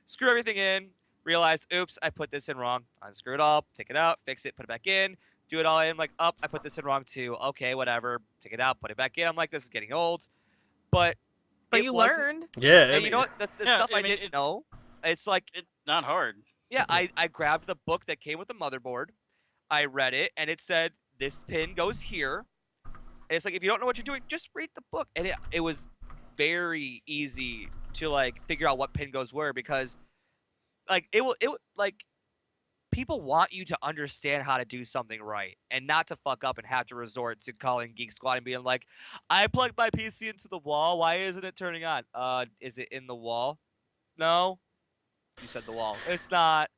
Screw everything in, realize, oops, I put this in wrong. Unscrew it all, take it out, fix it, put it back in, do it all in. Like, I put this in wrong too. Okay, whatever. Take it out, put it back in. I'm like, this is getting old. But you learned. Yeah. And you know what? The stuff I didn't know, it's like... It's not hard. Yeah, I grabbed the book that came with the motherboard. I read it, and it said, this pin goes here. And it's like, if you don't know what you're doing, just read the book. And it was very easy to like figure out what pin goes where, because like people want you to understand how to do something right and not to fuck up and have to resort to calling Geek Squad and being like, I plugged my PC into the wall. Why isn't it turning on? Is it in the wall? No. You said the wall. It's not.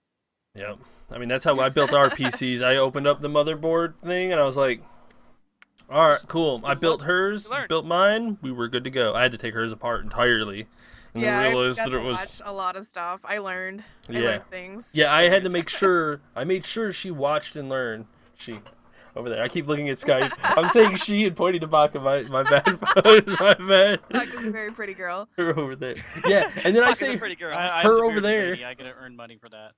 Yeah. I mean, that's how I built our PCs. I opened up the motherboard thing and I was like, All right, cool. I Look, built hers, learn. built mine. We were good to go. I had to take hers apart entirely, and Yeah, then I realized got that it to was. watch a lot of stuff. I learned. I Yeah. learned things. Yeah, I had to make sure. I made sure she watched and learned. She, over there. I keep looking at Skype. I'm saying she and pointing to Baka. My bad. My bad. Baka's a very pretty girl. Her over there. Yeah, and then I Baka's a say pretty girl. I'm her the over bearded there. lady, I gotta earn money for that.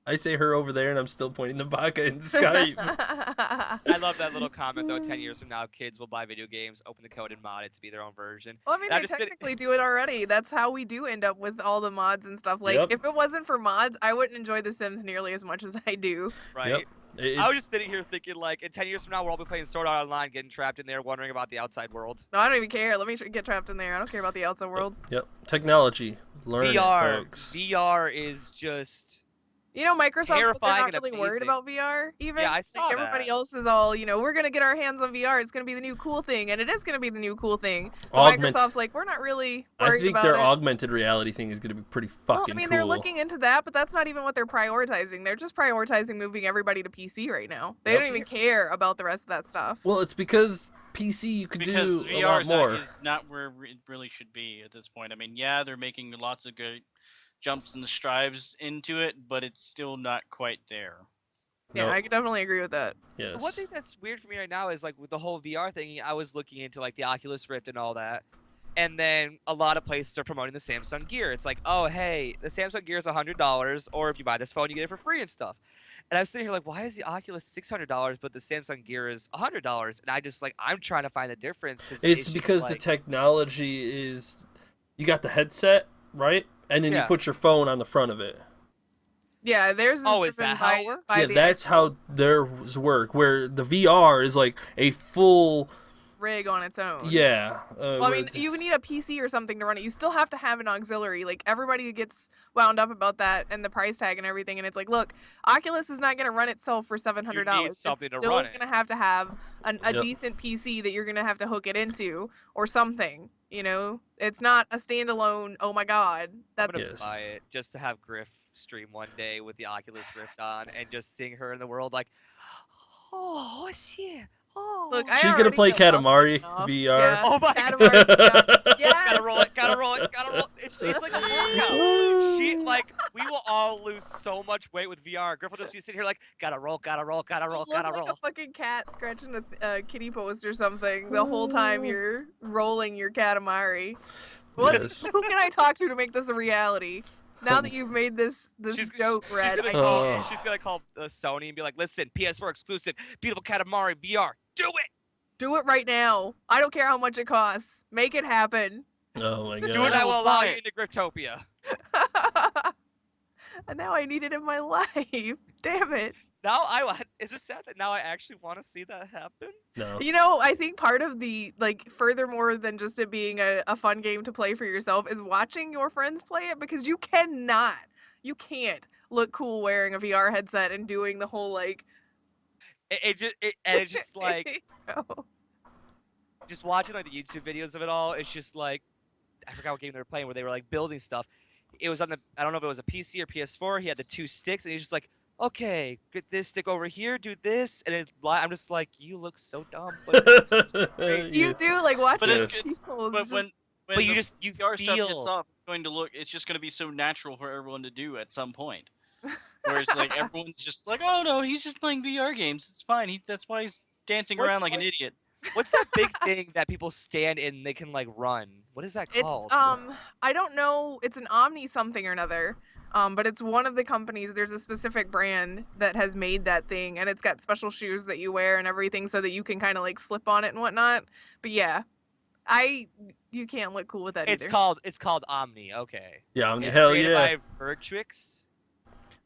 I say her over there, and I'm still pointing to Baka in Skype. I love that little comment though. 10 years from now, kids will buy video games, open the code, and mod it to be their own version. Well, I mean, And I'm they just sitting- technically do it already. That's how we do end up with all the mods and stuff. Like, Yep. if it wasn't for mods, I wouldn't enjoy The Sims nearly as much as I do. Right. Yep. I was It's- just sitting here thinking, like, in 10 years from now, we'll all be playing Sword Art Online, getting trapped in there, wondering about the outside world. No, I don't even care. Let me get trapped in there. I don't care about the outside world. Yep. Technology. Learn VR, it, folks. VR is just. You know, Microsoft said they're Terrifying not and really worried amazing. about VR, even. Yeah, I saw like, everybody that. else is all, we're going to get our hands on VR. It's going to be the new cool thing, and it is going to be the new cool thing. But Augment- Microsoft's like, we're not really I worried think about their it. augmented reality thing is going to be pretty fucking Well, I mean, cool. they're looking into that, but that's not even what they're prioritizing. They're just prioritizing moving everybody to PC right now. They Yep. don't even care about the rest of that stuff. Well, it's because PC you could Because do VR a lot is more. not where it really should be at this point. I mean, yeah, they're making lots of good jumps and strives into it, but it's still not quite there. Yeah, Nope. I could definitely agree with that. Yes. One thing that's weird for me right now is, like, with the whole VR thing, I was looking into, like, the Oculus Rift and all that. And then a lot of places are promoting the Samsung Gear. It's like, oh, hey, the Samsung Gear is $100, or if you buy this phone, you get it for free and stuff. And I was sitting here like, why is the Oculus $600, but the Samsung Gear is $100? And I just, like, I'm trying to find the difference. It's just, because the like, technology is, you got the headset, right? And then you Yeah. put your phone on the front of it. Yeah, theirs is Oh, is driven that how it by, works? by Yeah, the that's how theirs work. Where the VR is like a full, rig on its own. yeah. Well, I mean, you need a PC or something to run it. You still have to have an auxiliary. Like, everybody gets wound up about that and the price tag and everything. And it's like, look, Oculus is not going to run itself for $700. You need something it's to still run it. going to have a Yep. decent PC that you're going to have to hook it into or something. It's not a standalone, oh my God. I'm That's gonna Yes. buy it just to have Grif stream one day with the Oculus Rift on and just seeing her in the world like, oh, shit. Oh. Look, I She's gonna already play feel confident Katamari enough. VR. Yeah. Oh my Katamari, God. yes. Gotta roll it, gotta roll it, gotta roll it. It's like a workout. We will all lose so much weight with VR. Griff will just be sitting here like, gotta roll, gotta roll, gotta roll, You gotta look like roll. a fucking cat scratching a kitty post or something the whole time you're rolling your Katamari. What? Yes. Who can I talk to make this a reality? Now that you've made this joke, Red, She's I gonna call, Oh. she's gonna call Sony and be like, listen, PS4 exclusive, beautiful Katamari VR, do it! do it right now. I don't care how much it costs. Make it happen. Oh my Do it, god. I will allow buy you it. into Griftopia. And now I need it in my life. Damn it. Now is it sad that now I actually want to see that happen? No. I think part of the, furthermore than just it being a fun game to play for yourself is watching your friends play it because you can't look cool wearing a VR headset and doing the whole, It's just like, Oh. just watching like the YouTube videos of it all, it's just like, I forgot what game they were playing where they were like building stuff. It was on I don't know if it was a PC or PS4. He had the two sticks and he was just like, okay, get this stick over here, do this, and I'm just like, you look so dumb. But it's just crazy. You do, watch But those it's- people. But it's when just- when you the just- you VR stuff gets feel- off, it's just going to be so natural for everyone to do at some point. Where it's like everyone's just like, oh no, he's just playing VR games. It's fine. That's why he's dancing around like an idiot. What's that big thing that people stand in and they can like run? What is that It's called? I don't know. It's an Omni something or another. But it's one of the companies. There's a specific brand that has made that thing, and it's got special shoes that you wear and everything, so that you can kind of slip on it and whatnot. But yeah, you can't look cool with that It's either. called Omni. Okay. Yeah, It's hell created yeah. by Virtuix.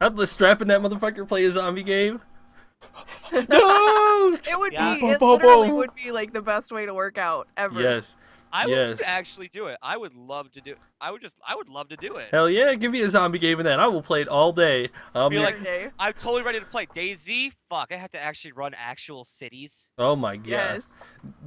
I'm strapping that motherfucker play a zombie game. No! It would Yeah. be. It Bo, bo, literally bo. would be the best way to work out ever. Yes. I would Yes. actually do it. I would love to do. I would love to do it. Hell yeah, give me a zombie game and that. I will play it all day. Be like, Okay. I'm totally ready to play DayZ. Fuck, I have to actually run actual cities. oh my god. Yes.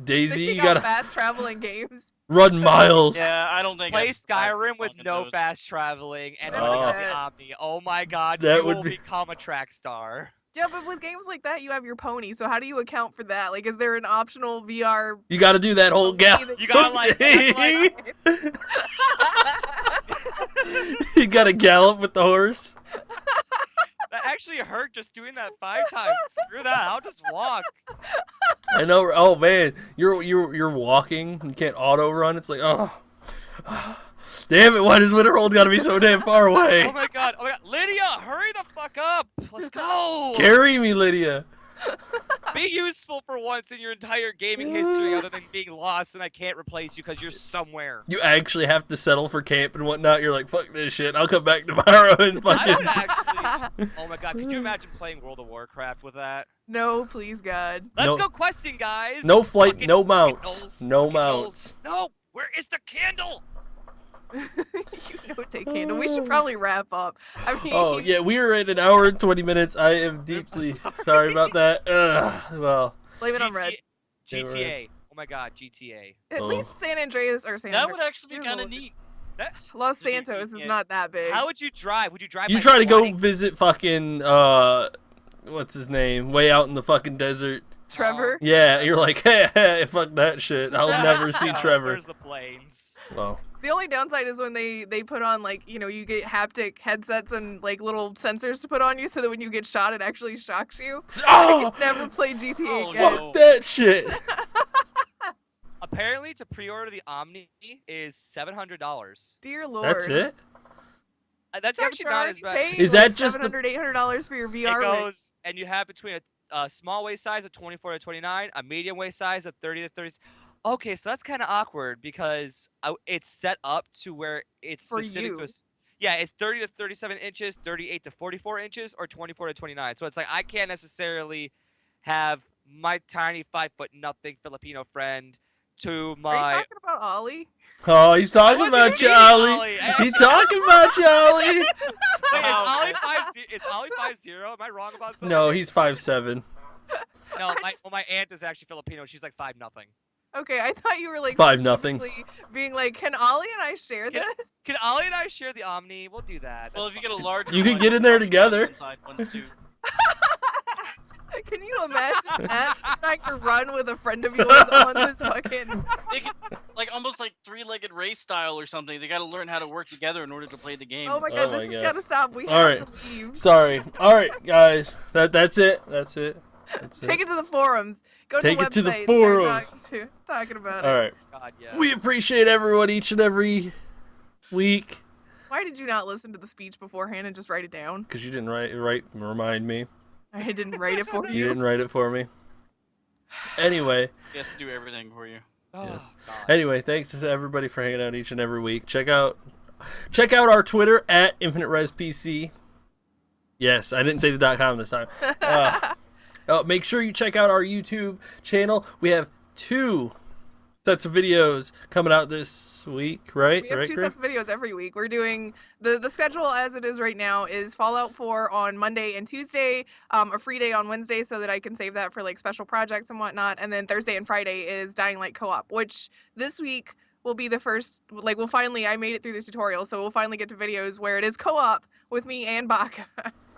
Daisy, you Thinking gotta of fast traveling games. run miles. Yeah, I don't think Play I'd Skyrim with on no those. fast traveling and Oh. running on the Omni. Oh my god, That you would will be- become a track star. Yeah, but with games like that, you have your pony. So how do you account for that? Like, is there an optional VR? You got to do that whole pony gallop. that You gotta, like- you have to, You got to gallop with the horse. That actually hurt just doing that 5 times. Screw that. I'll just walk. I know. Oh man, you're walking. You can't auto run. It's like, oh, damn it! Why does Winterhold got to be so damn far away? Oh my god. Oh my god. Lydia, hurry the fuck up. Let's go. Carry me, Lydia. Be useful for once in your entire gaming history other than being lost and I can't replace you because you're somewhere. You actually have to settle for camp and whatnot. You're like, fuck this shit. I'll come back tomorrow and I fucking. would actually. Oh my god. Could you imagine playing World of Warcraft with that? No, please, God. Let's No- go questing, guys. No flight, Fucking no mounts, candles, no fucking mounts. No. Where is the candle? You don't take candle. We should probably wrap up. I mean, Oh yeah, we are at an hour and 20 minutes. I am deeply sorry about that. Well, blame it on Red. GTA. Oh my god, GTA. At Oh. least San Andreas or San That Andreas. would actually be kind of neat. Los to be Santos is GTA. not that big. How would you drive? Would you drive? you by try to go flying? visit fucking what's his name? Way out in the fucking desert. Trevor? Yeah, you're like, hey, fuck that shit. I'll never see Oh, Trevor. There's the planes. Well, The only downside is when they put on, like, you know, you get haptic headsets and like little sensors to put on you so that when you get shot it actually shocks you. oh, Never play GTA Oh, again. no. fuck that shit. Apparently, to pre-order the Omni is $700. Dear Lord. That's it. That's Yeah, but actually you're not already as bad. paying Is like that just the- $700, $800 for your VR It rig. goes, and you have between a small waist size of 24 to 29, a medium waist size of 30 to 30. Okay, so that's kind of awkward because it's set up to where it's For specific you. to us. Yeah, it's 30 to 37 inches, 38 to 44 inches, or 24 to 29. So it's like I can't necessarily have my tiny 5 foot nothing Filipino friend to Are you my. talking about Ollie? Oh, he's talking wasn't about meaning Charlie. Ollie. He's talking about Charlie. Wait, is Wow. Ollie 50? Is Ollie 50? Am I wrong about something? No, he's 5'7". No, my aunt is actually Filipino. She's like 5 nothing. Okay, I thought you were like 5-0. specifically being like, can Ollie and I share Can- this? Can Ollie and I share the Omni? We'll do that. Well, That's if you get a fine. large, You can get in there together. Inside one suit. Can you imagine that? Trying to run with a friend of yours on this fucking. They could, like almost like three-legged race style or something. They got to learn how to work together in order to play the game. Oh my Oh god, my this has God. gotta stop. We All have right. to leave. Sorry. All right, guys. That's it. That's it. Take it to the forums. Go to Take the it to the website. forums. Start talking about All it. right. God, yeah. We appreciate everyone each and every week. Why did you not listen to the speech beforehand and just write it down? Because you didn't remind me. I didn't write it for You you. didn't write it for me. Anyway, He has to do everything for you. Oh, Yes. God. anyway, thanks to everybody for hanging out each and every week. Check out our Twitter at InfiniteResPC. Yes, I didn't say the .com this time. Make sure you check out our YouTube channel. We have 2 sets of videos coming out this week, right? We have right, 2 Grif? sets of videos every week. We're doing the schedule as it is right now is Fallout 4 on Monday and Tuesday, a free day on Wednesday so that I can save that for like special projects and whatnot, and then Thursday and Friday is Dying Light co-op, which this week will be the first, like I made it through the tutorial, so we'll finally get to videos where it is co-op with me and Baka.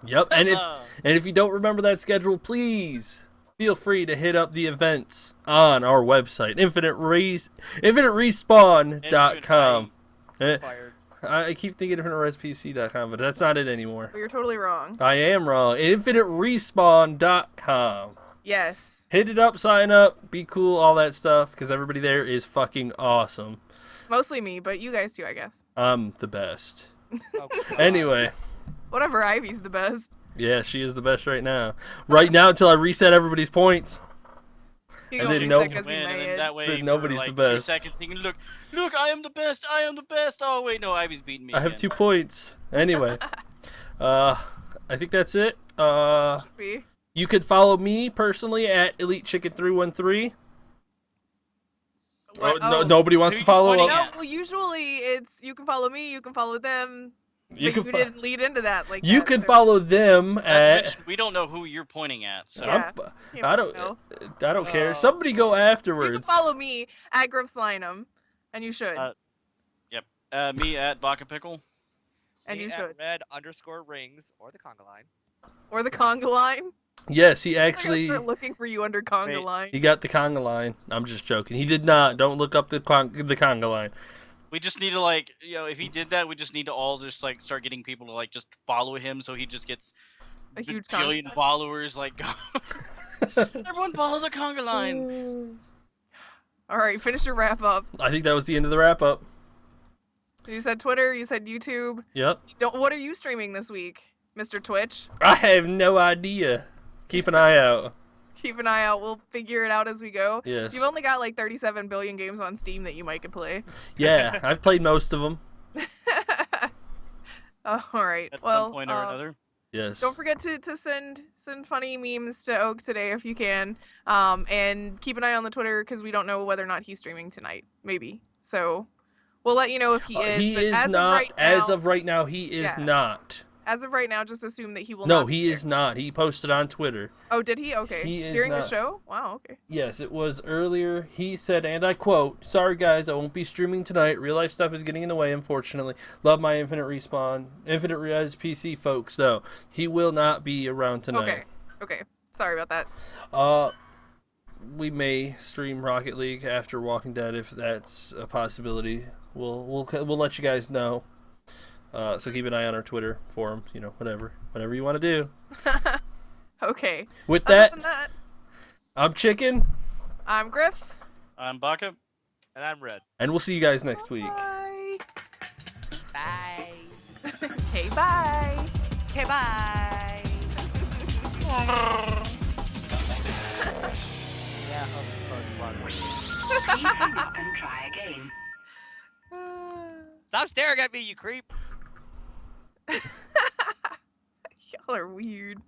Yep, and Huzzah. if you don't remember that schedule, please feel free to hit up the events on our website, infiniterespawn.com. Fired. I keep thinking infiniteResPC.com, but that's not it anymore. You're totally wrong. I am wrong. InfiniteRespawn.com. Yes. Hit it up, sign up, be cool, all that stuff, because everybody there is fucking awesome. Mostly me, but you guys too, I guess. I'm the best. Oh, God. Anyway, Whatever, Ivy's the best. yeah, she is the best right now. Right now, until I reset everybody's points. He And gonna then fix no- that 'cause he Win, and made. then that way, But for, nobody's like, the 2 best. seconds, he can look, I am the best, I am the best. Oh wait, no, Ivy's beating me. I have again. 2 points. Anyway, I think that's it. Be. You could follow me personally at EliteChicken313. What? No, Oh. nobody wants Who to you follow pointing up. at? No, well, usually it's you can follow me, you can follow them. You but can you fo- didn't lead into that like you that, can so- follow them Not to at. mention, we don't know who you're pointing at, so Yeah. You I don't. know. I don't care. Oh. Somebody go You can afterwards. follow me at Grifslinum, and you should. Me at Baka Pickle. And Me you at should. red_rings or the conga line. Or the conga line. Yes, he I gotta actually start looking for you under conga Wait. line. he got the conga line. I'm just joking. He did not. Don't look up the conga line. We just need to like, if he did that, we just need to all just like start getting people to like just follow him, so he just gets A huge bajillion conga. followers. Like, everyone follow the conga line. All right, finish your wrap up. I think that was the end of the wrap up. You said Twitter. You said YouTube. Yep. What are you streaming this week, Mr. Twitch? I have no idea. Keep an eye out. Keep an eye out. We'll figure it out as we go. Yes. You've only got like 37 billion games on Steam that you might could play. Yeah, I've played most of them. All right. At well, some point or another. Yes. don't forget to send funny memes to Oak today if you can. And keep an eye on the Twitter because we don't know whether or not he's streaming tonight. Maybe. So we'll let you know if he is. He but is as not. Of right now, as of right now, he is Yeah. not. As of right now, just assume that he will No, not. be he there. is not. He posted on Twitter. Oh, did he? Okay. He is During the not. show? Wow. Okay. Yes, it was earlier. He said, and I quote, "Sorry guys, I won't be streaming tonight. Real life stuff is getting in the way, unfortunately. Love my Infinite Res PC folks, though. He will not be around tonight." Okay. Okay. Sorry about that. We may stream Rocket League after Walking Dead if that's a possibility. We'll let you guys know. So keep an eye on our Twitter forums, whatever you want to do. Okay. With Other that, than that, I'm Chicken, I'm Grif. I'm Baka. And I'm Red. and we'll see you guys next week. Bye. Bye. Okay, bye. Okay, bye. Yeah, hope this part's fun. Please hang up and try again. Stop staring at me, you creep. Y'all are weird.